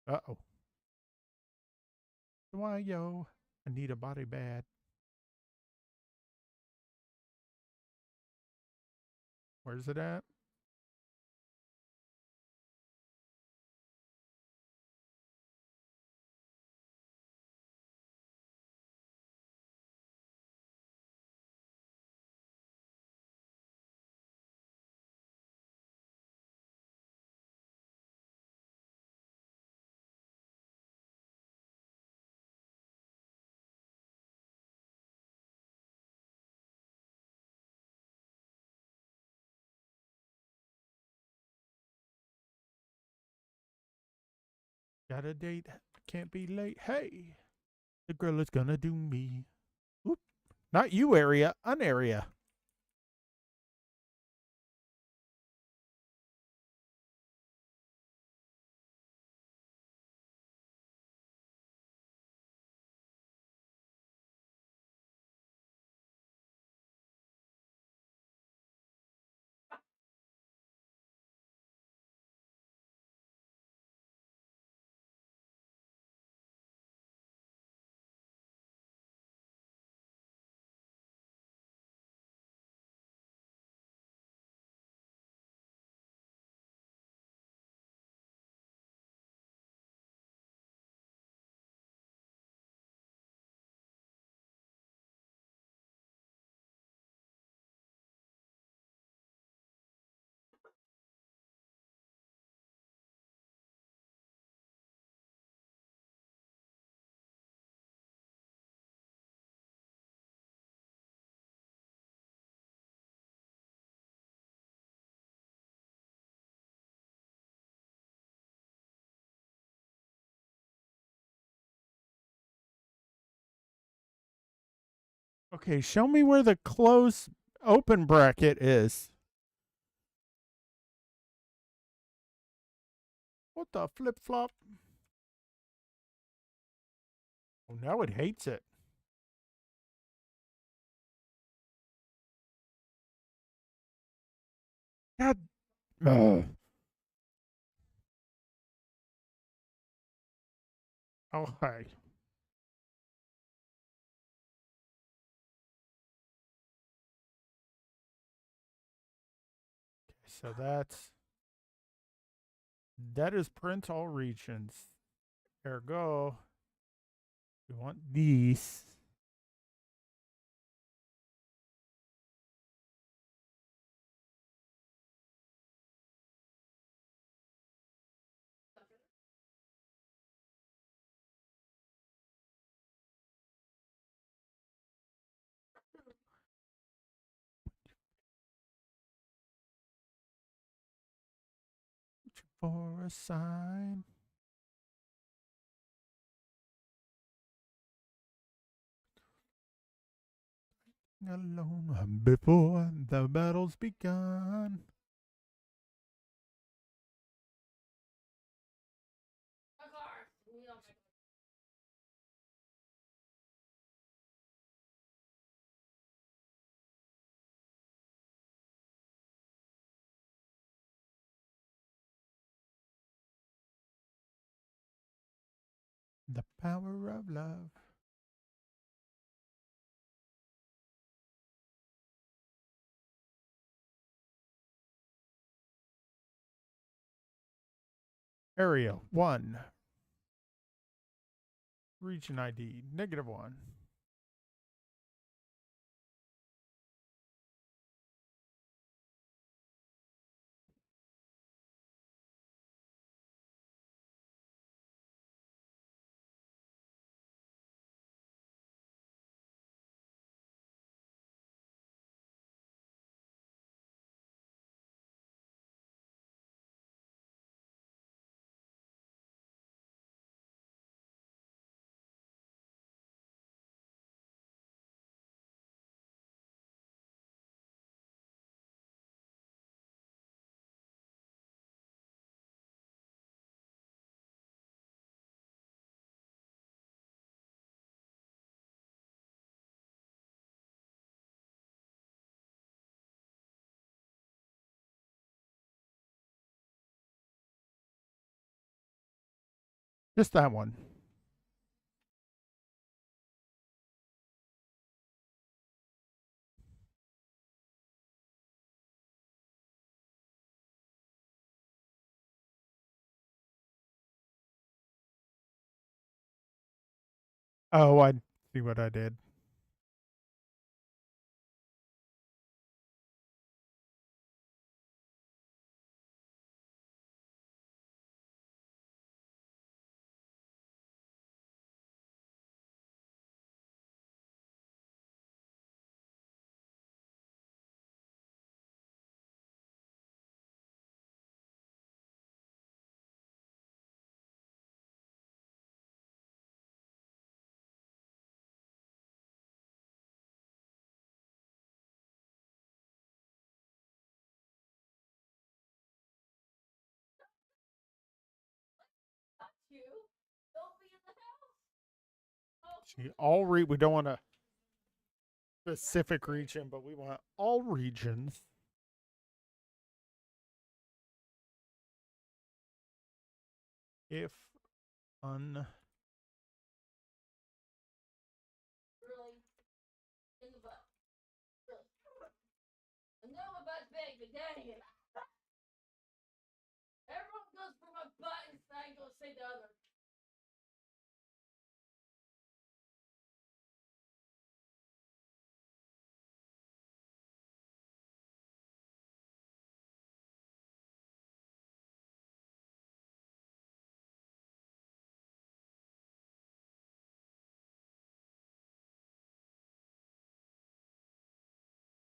[SPEAKER 1] Uh-oh. Why, yo? I need a body bad. Where's it at? Got a date. Can't be late. Hey! The girl is gonna do me. Oop. Not you area. An area. Okay, show me where the close open bracket is. What the flip flop? Oh, now it hates it. God. Oh, hi. So that is print all regions. Ergo, we want these. For a sign. Alone before the battle's begun. The power of love. Area 1. Region ID -1. Just that one. Oh, I see what I did. See, we don't want a specific region, but we want all regions. If un
[SPEAKER 2] Really? In the butt. Really? I know my butt's big, but dang it. Everyone goes for my butt and I go say the other.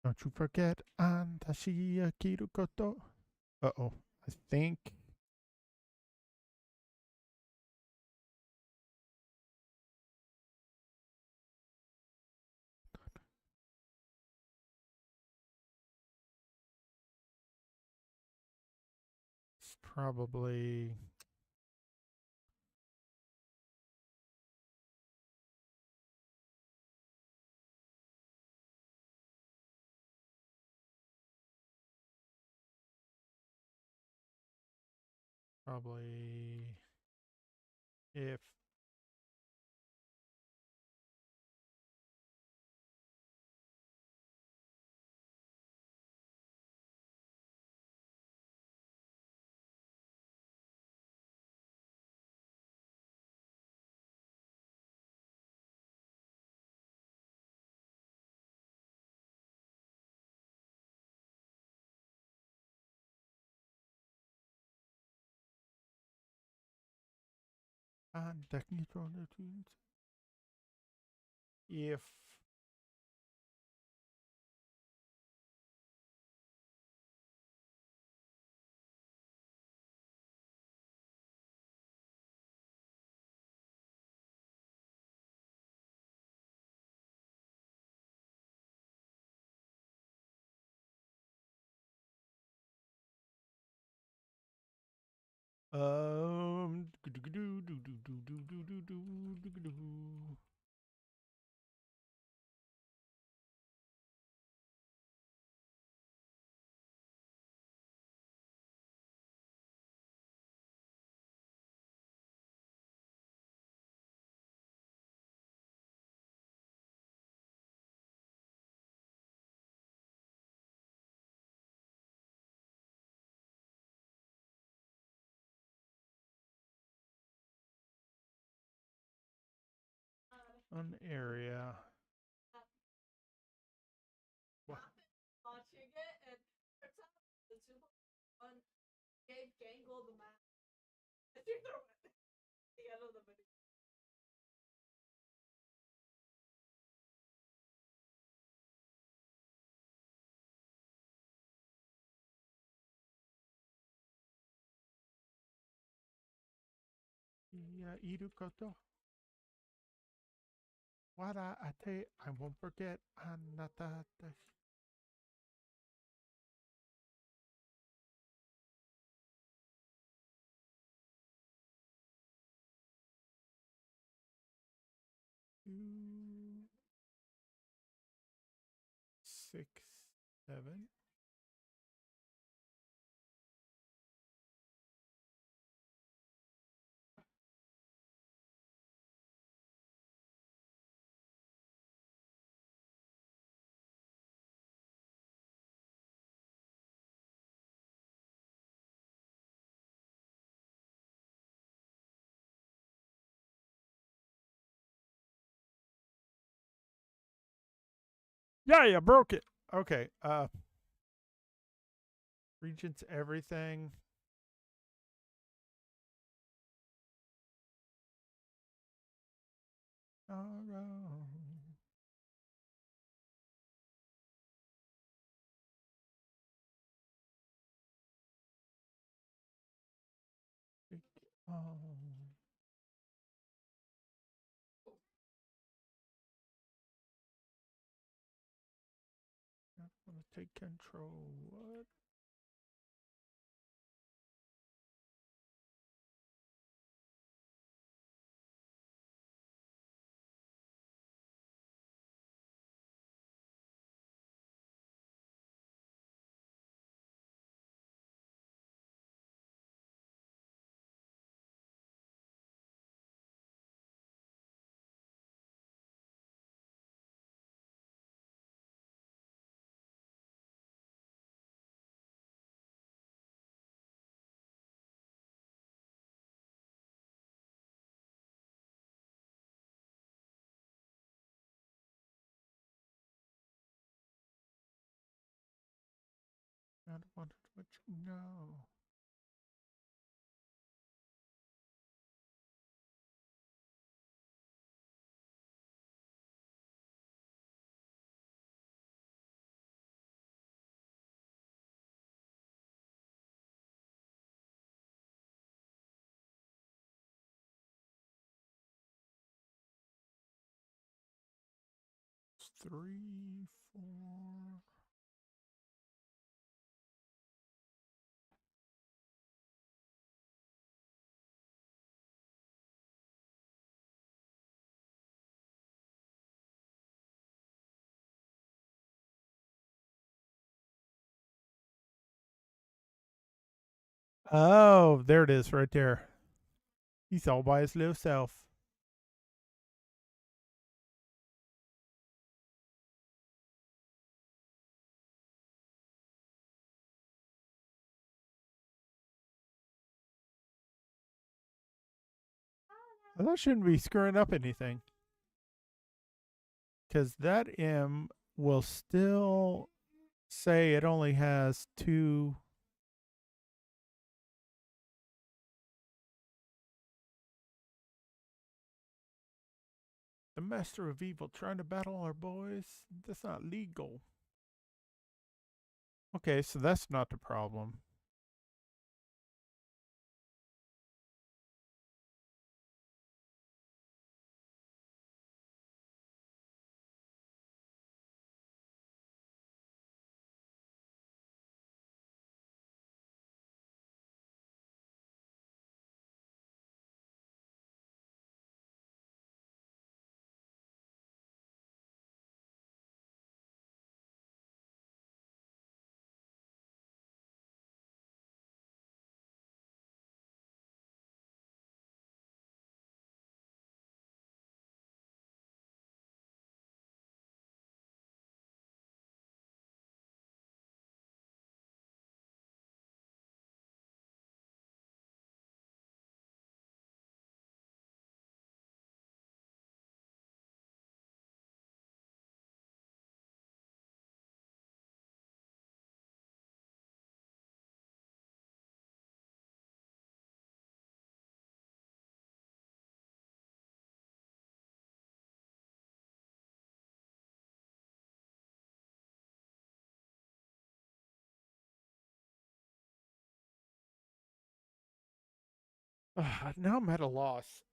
[SPEAKER 1] don't you forget Antashi Kirukoto. Uh-oh. I think it's probably if if um An area. What?
[SPEAKER 2] Watching it, and turns out the super one gave Jangle the map. She threw it at the end of the video.
[SPEAKER 1] Yeah, irukoto. Wada ate, I won't forget. Anata. Two, 6, 7. Yeah, you broke it. Okay. Regents everything. Sorrow. Oh. I want to take control. What? I don't want to let you know. It's 3, 4. Oh, there it is right there. He's all by his little self. Well, that shouldn't be screwing up anything. Because that M will still say it only has 2. The Master of Evil trying to battle our boys? That's not legal. Okay, so that's not the problem. Now I'm at a loss.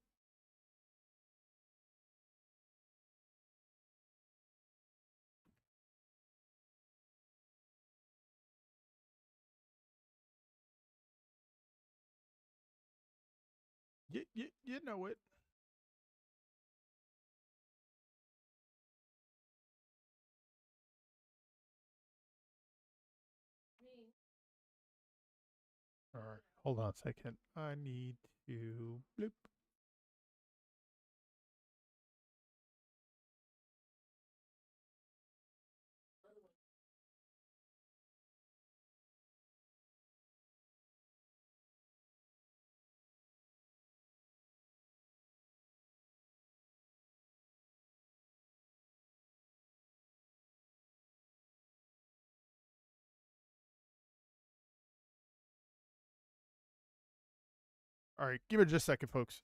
[SPEAKER 1] You know it.
[SPEAKER 2] Me.
[SPEAKER 1] All right, hold on a second. I need to bloop. All right, give it just a second, folks.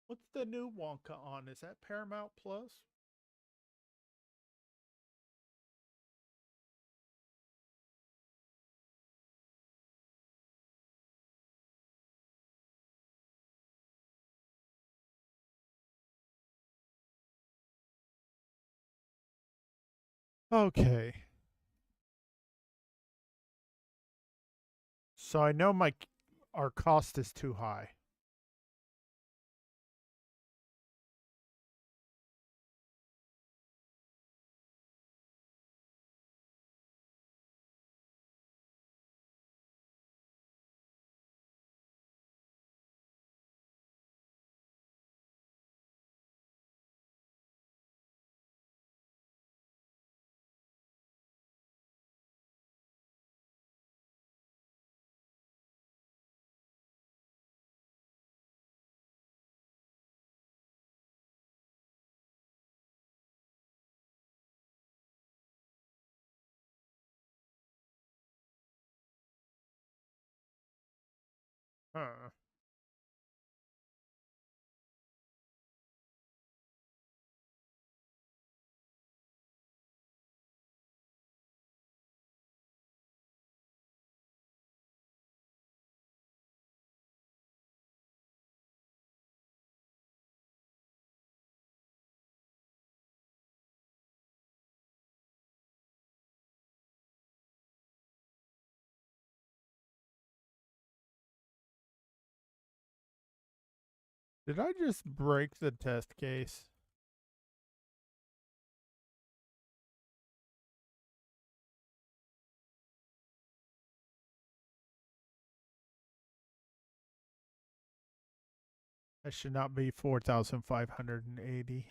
[SPEAKER 1] What's the new Wonka on? Is that Paramount Plus? Okay. So I know our cost is too high. Huh. Did I just break the test case? That should not be 4,580.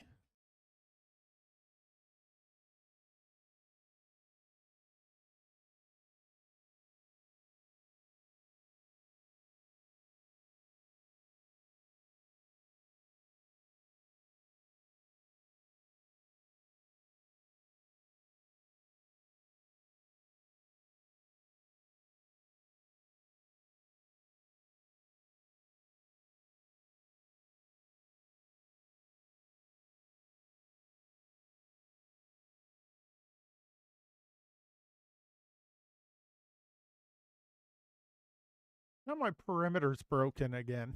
[SPEAKER 1] Now my perimeter's broken again.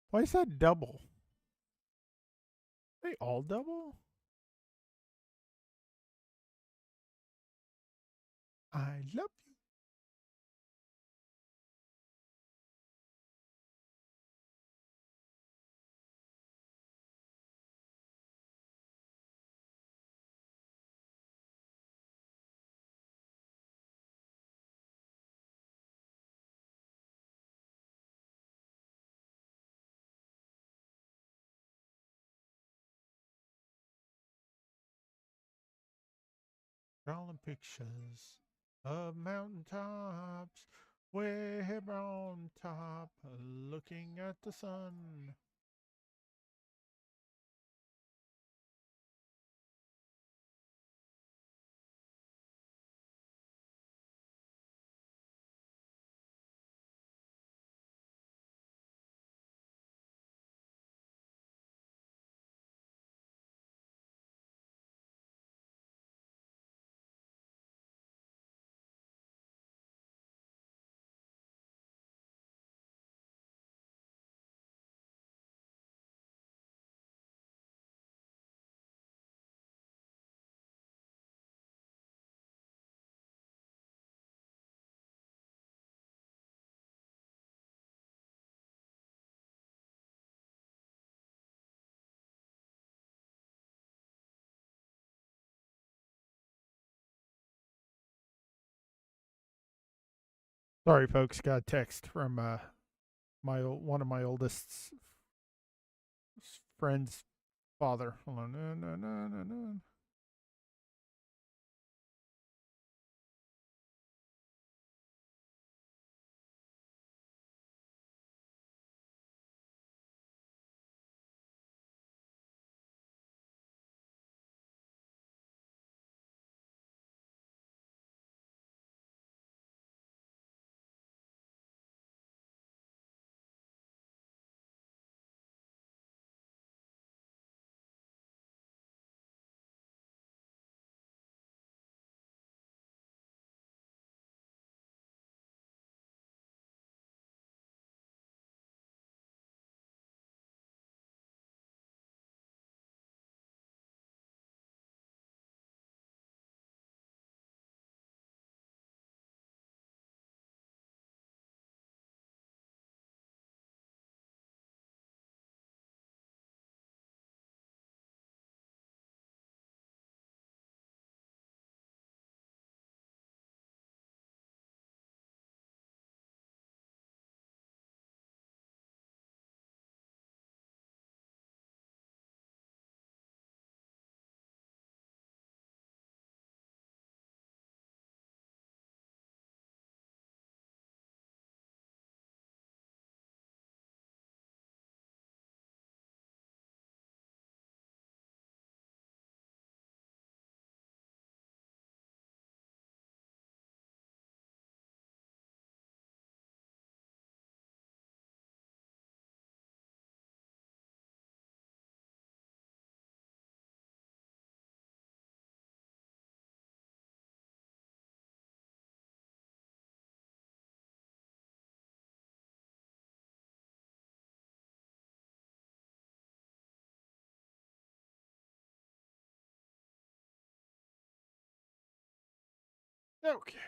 [SPEAKER 1] Why is that double? They all double? I love you. Drawing pictures of mountaintops, way on top, looking at the sun. Sorry, folks. Got a text from one of my oldest friend's father. Hold on. No, no, no, no, no. Okay.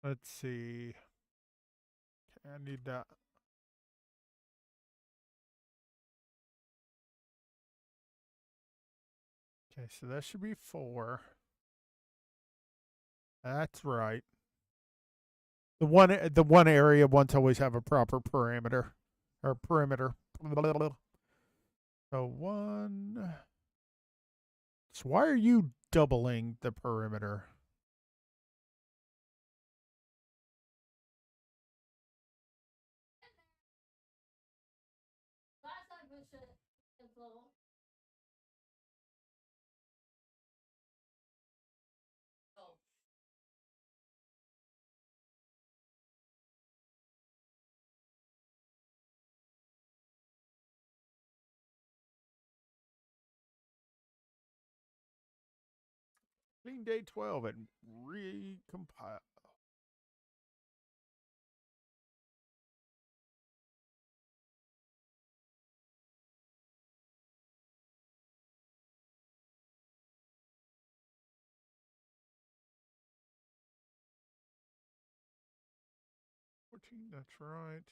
[SPEAKER 1] Let's see. I need that. Okay, so that should be 4. That's right. The one area wants always have a proper parameter or perimeter. So 1. So why are you doubling the perimeter?
[SPEAKER 2] It's level. Oh.
[SPEAKER 1] Clean day 12 and recompile. That's right.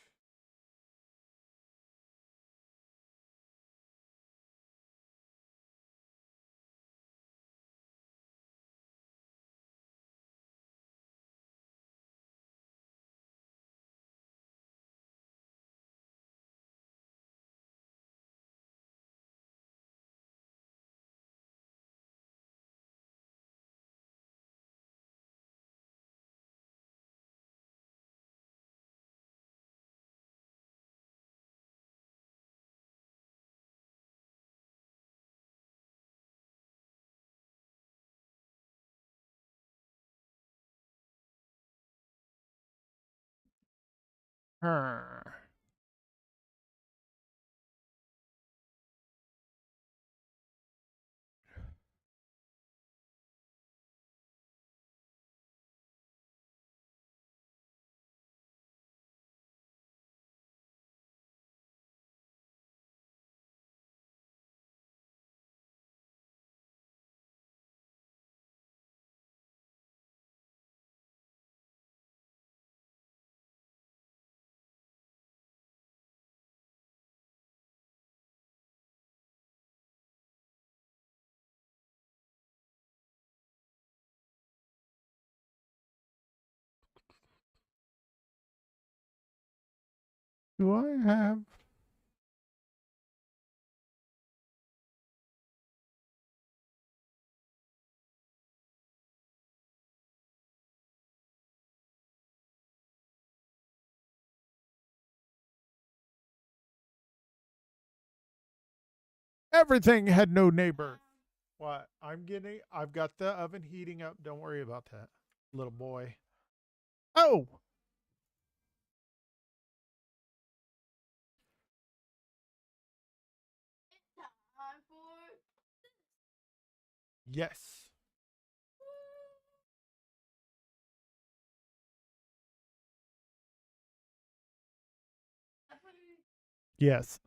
[SPEAKER 1] Do I have? Everything had no neighbor. What? I've got the oven heating up. Don't worry about that, little boy. Oh!
[SPEAKER 2] Time for
[SPEAKER 1] Yes. Yes.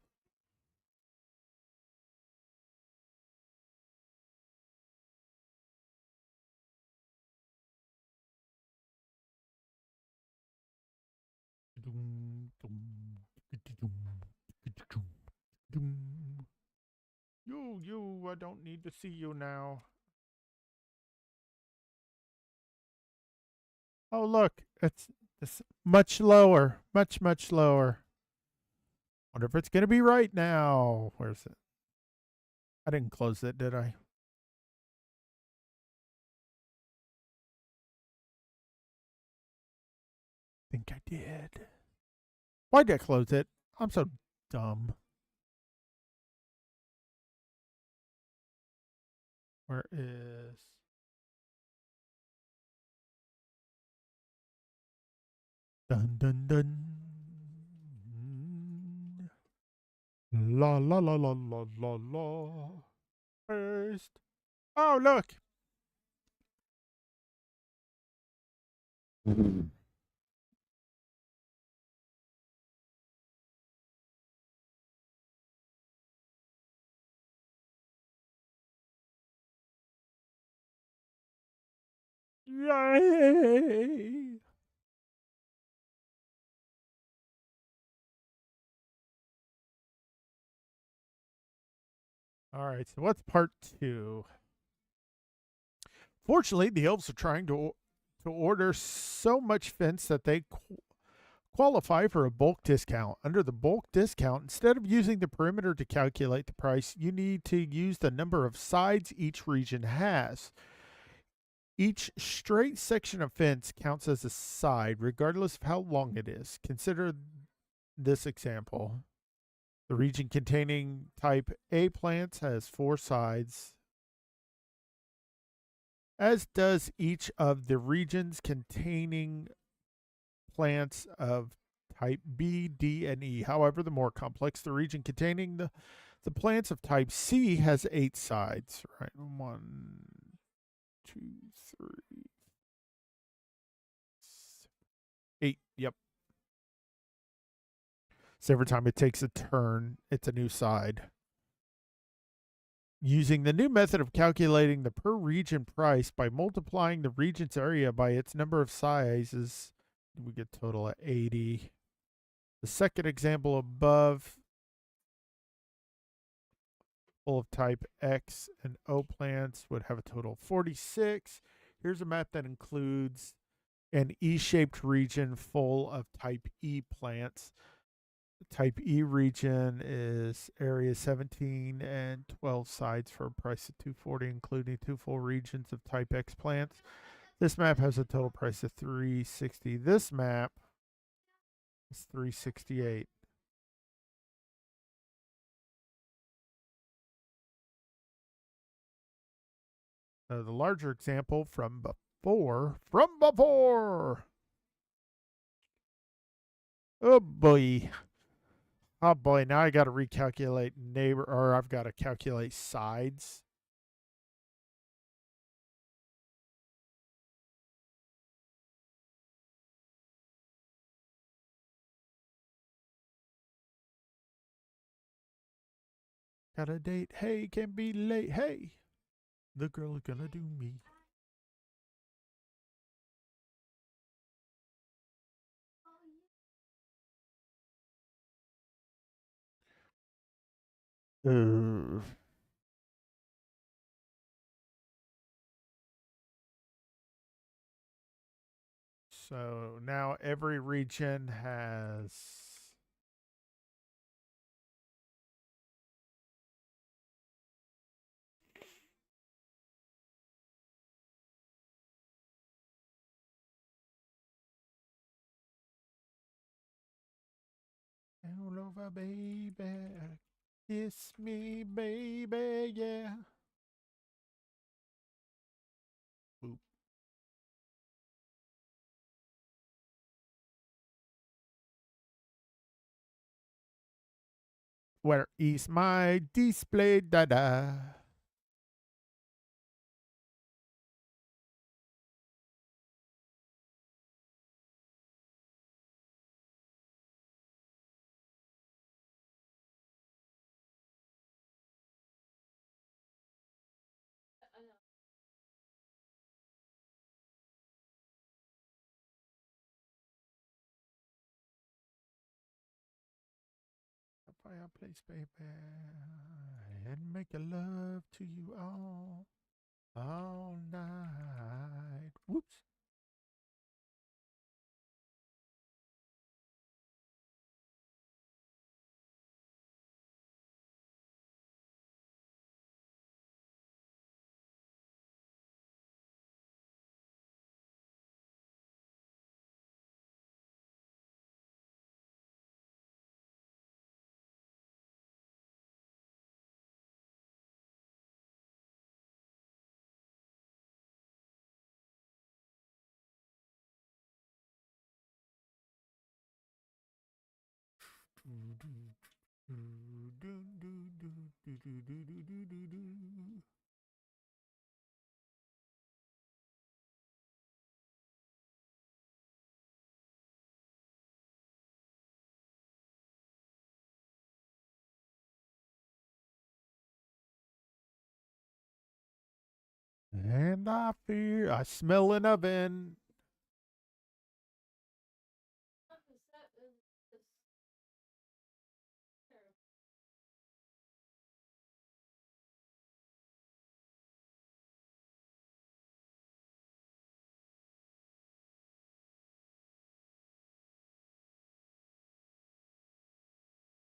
[SPEAKER 1] You, I don't need to see you now. Oh, look, it's much lower, much lower. Wonder if it's gonna be right now. Where's it? I didn't close it, did I? Think I did. Why did I close it? I'm so dumb. Where is? Dun dun dun. La la la la la la la. First. Oh, look. Yay! All right, so what's part 2? Fortunately, the elves are trying to order so much fence that they qualify for a bulk discount. Under the bulk discount, instead of using the perimeter to calculate the price, you need to use the number of sides each region has. Each straight section of fence counts as a side, regardless of how long it is. Consider this example. The region containing type A plants has 4 sides, as does each of the regions containing plants of type B, D, and E. However, the more complex the region containing the plants of type C has 8 sides. Right, 1, 2, 3, 8. Yep. So every time it takes a turn, it's a new side. Using the new method of calculating the per region price by multiplying the region's area by its number of sizes, we get total at 80. The second example above, full of type X and O plants, would have a total of 46. Here's a map that includes an E-shaped region full of type E plants. The type E region is area 17 and 12 sides for a price of 240, including 2 full regions of type X plants. This map has a total price of 360. This map is 368. The larger example from before. Oh boy. Oh boy, now I got to recalculate I've got to calculate sides. Got a date, hey, can be late, hey. The girl is gonna do me. Uh, so now every region has all over, baby. Kiss me, baby, yeah. Boop. Where is my display data?
[SPEAKER 2] I know.
[SPEAKER 1] A fireplace, baby, and make a love to you all night. Whoops. And I smell an oven.
[SPEAKER 2] What is that? This terrible.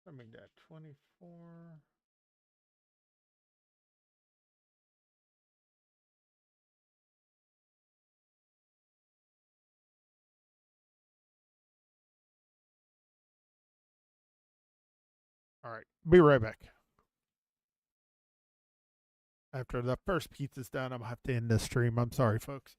[SPEAKER 1] Let me get 24. All right. Be right back. After the first pizza's done, I'm going to have to end this stream. I'm sorry, folks.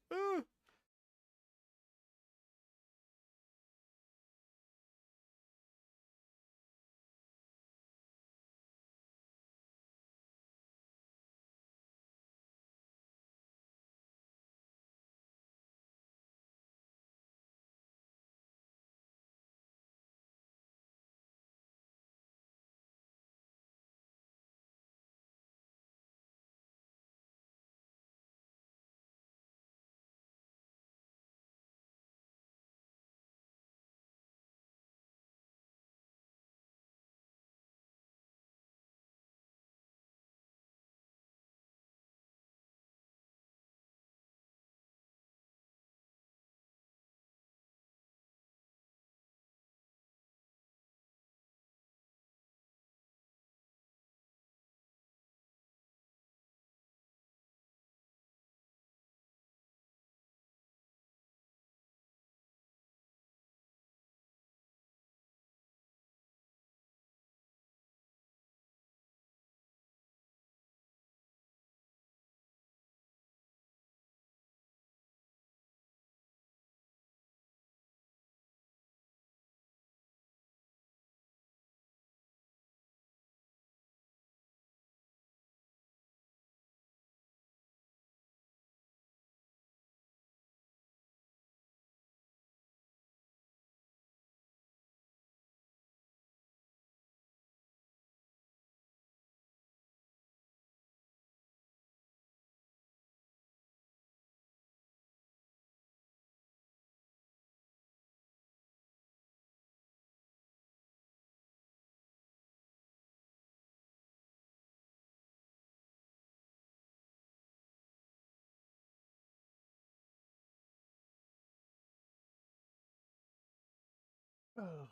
[SPEAKER 1] Oh,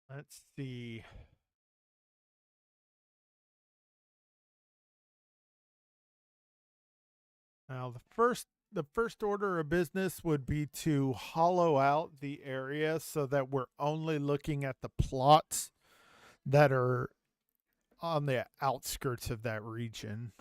[SPEAKER 1] let's see. Now, the first order of business would be to hollow out the area so that we're only looking at the plots that are on the outskirts of that region.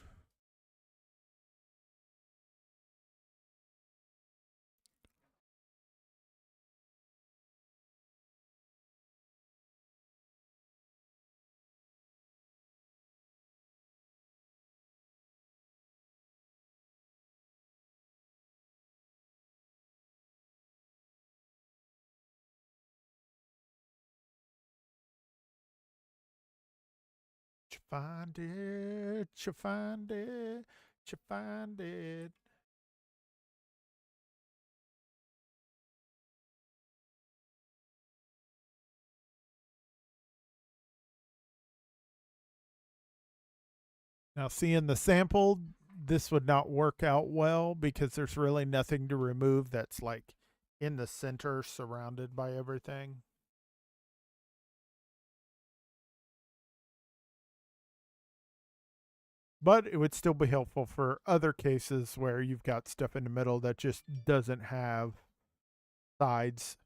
[SPEAKER 1] You find it, you find it, you find it. Now, seeing the sample, this would not work out well because there's really nothing to remove that's like in the center surrounded by everything. But it would still be helpful for other cases where you've got stuff in the middle that just doesn't have sides.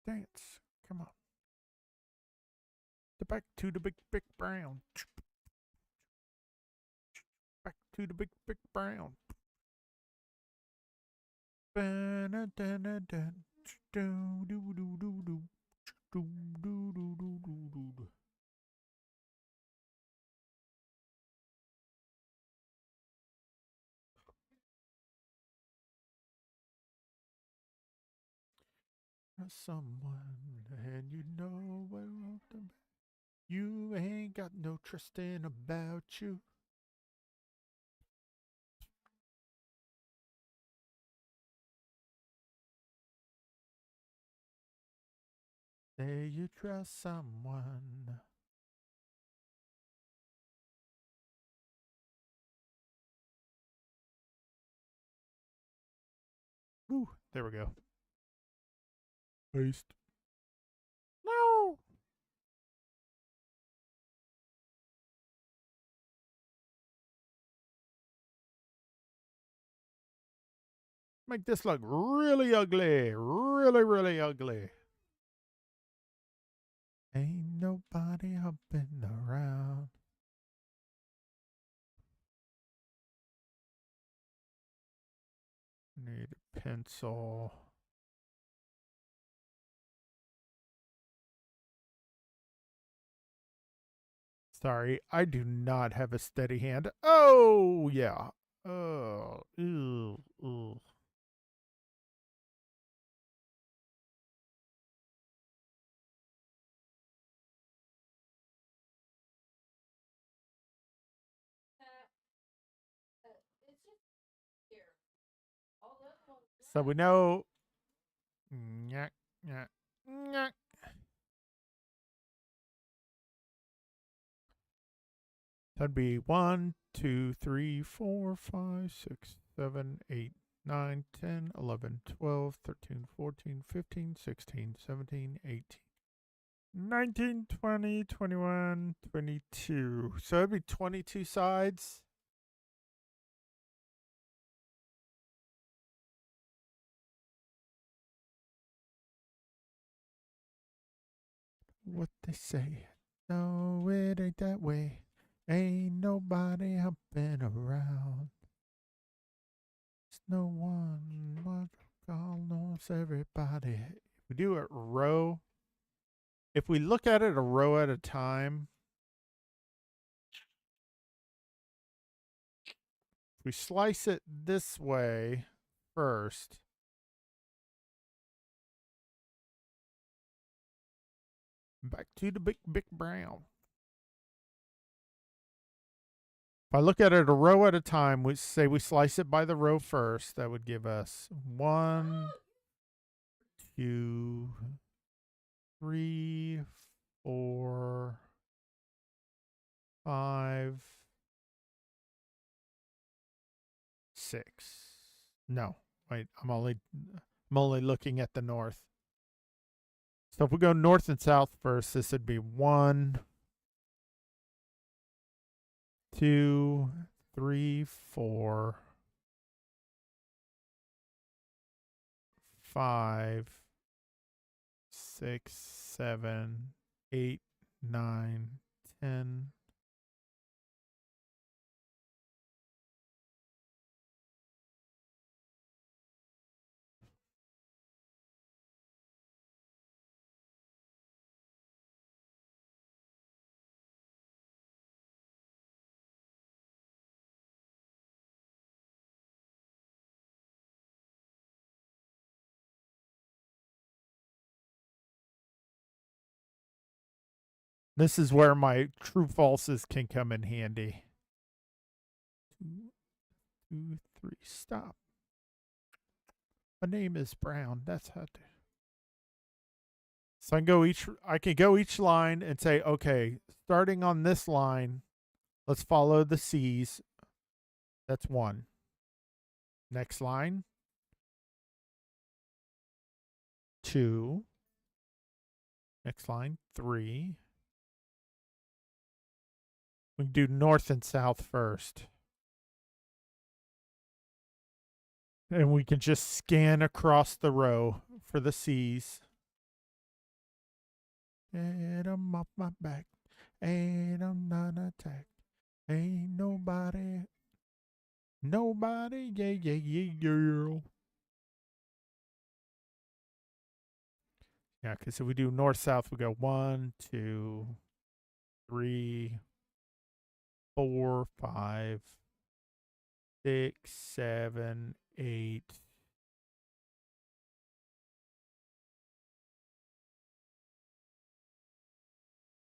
[SPEAKER 1] Dance. Come on. Back to the big, big brown. Back to the big, big brown. Someone and you know well, you ain't got no trusting about you. Say you trust someone. Ooh, there we go. Paste. No. Make this look really ugly. Really, really ugly. Ain't nobody hopping around. Need a pencil. Sorry, I do not have a steady hand. Oh, yeah. Oh, ew, ew.
[SPEAKER 2] It's just here. All the other ones.
[SPEAKER 1] So we know. Nyah, nyah, nyah. That'd be 1, 2, 3, 4, 5, 6, 7, 8, 9, 10, 11, 12, 13, 14, 15, 16, 17, 18, 19, 20, 21, 22. So it'd be 22 sides. What they say. No, it ain't that way. Ain't nobody hopping around. It's no one what God knows everybody. If we do it row, if we look at it a row at a time, if we slice it this way first, back to the big brown. If I look at it a row at a time, we say we slice it by the row first. That would give us 1, 2, 3, 4, 5, 6. No, wait, I'm only looking at the north. So if we go north and south first, this would be 1, 2, 3, 4, 5, 6, 7, 8, 9, 10. This is where my true falses can come in handy. 2, 2, 3, stop. My name is Brown. That's how to. So I can go each line and say, okay, starting on this line, let's follow the C's. That's 1. Next line. 2. Next line. 3. We can do north and south first. And we can just scan across the row for the C's. Get 'em off my back. Ain't I'm not attacked. Ain't nobody. Nobody. Yeah, yeah, yeah, girl. Yeah, because if we do north south, we go 1, 2, 3, 4, 5, 6, 7, 8.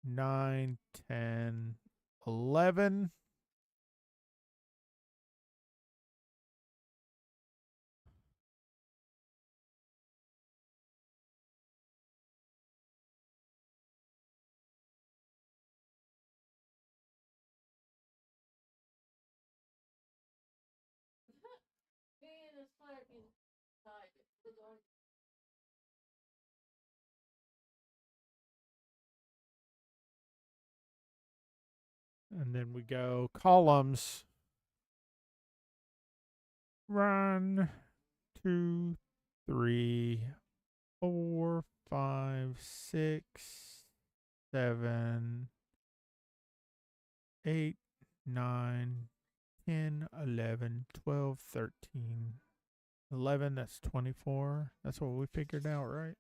[SPEAKER 1] 9, 10, 11.
[SPEAKER 2] this fire can die. It's on.
[SPEAKER 1] And then we go columns. 1, 2, 3, 4, 5, 6, 7, 8, 9, 10, 11, 12, 13, 11. That's 24. That's what we figured out, right?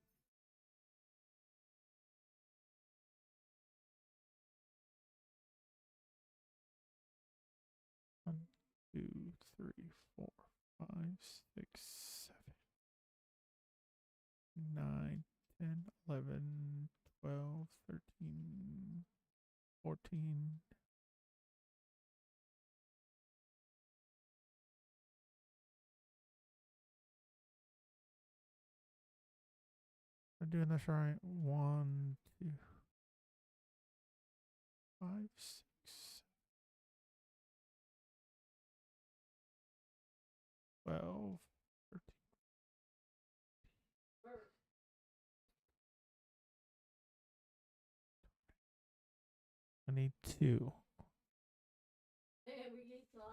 [SPEAKER 1] One, 2, 3, 4, 5, 6, 7, 9, 10, 11, 12, 13, 14. I'm doing this right. 1, 2, 5, 6, 12, 13, 22.
[SPEAKER 2] Damn, we get slime.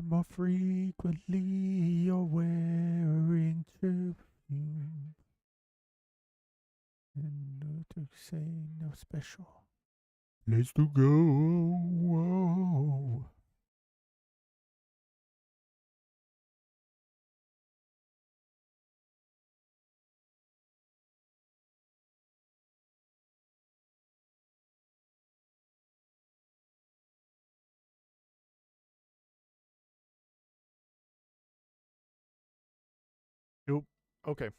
[SPEAKER 1] More frequently you're wearing perfume. And no to say no special. Let's to go. Whoa. Nope. Okay.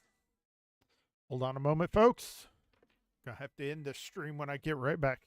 [SPEAKER 1] Hold on a moment, folks. Gonna have to end this stream when I get right back.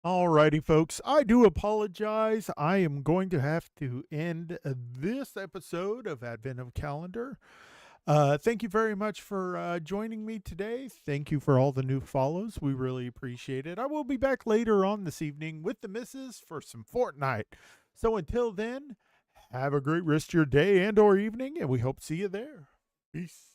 [SPEAKER 1] Alrighty, folks. I do apologize. I am going to have to end this episode of Advent of Calendar. Thank you very much for joining me today. Thank you for all the new follows. We really appreciate it. I will be back later on this evening with the missus for some Fortnite. So until then, have a great rest of your day and or evening, and we hope to see you there. Peace.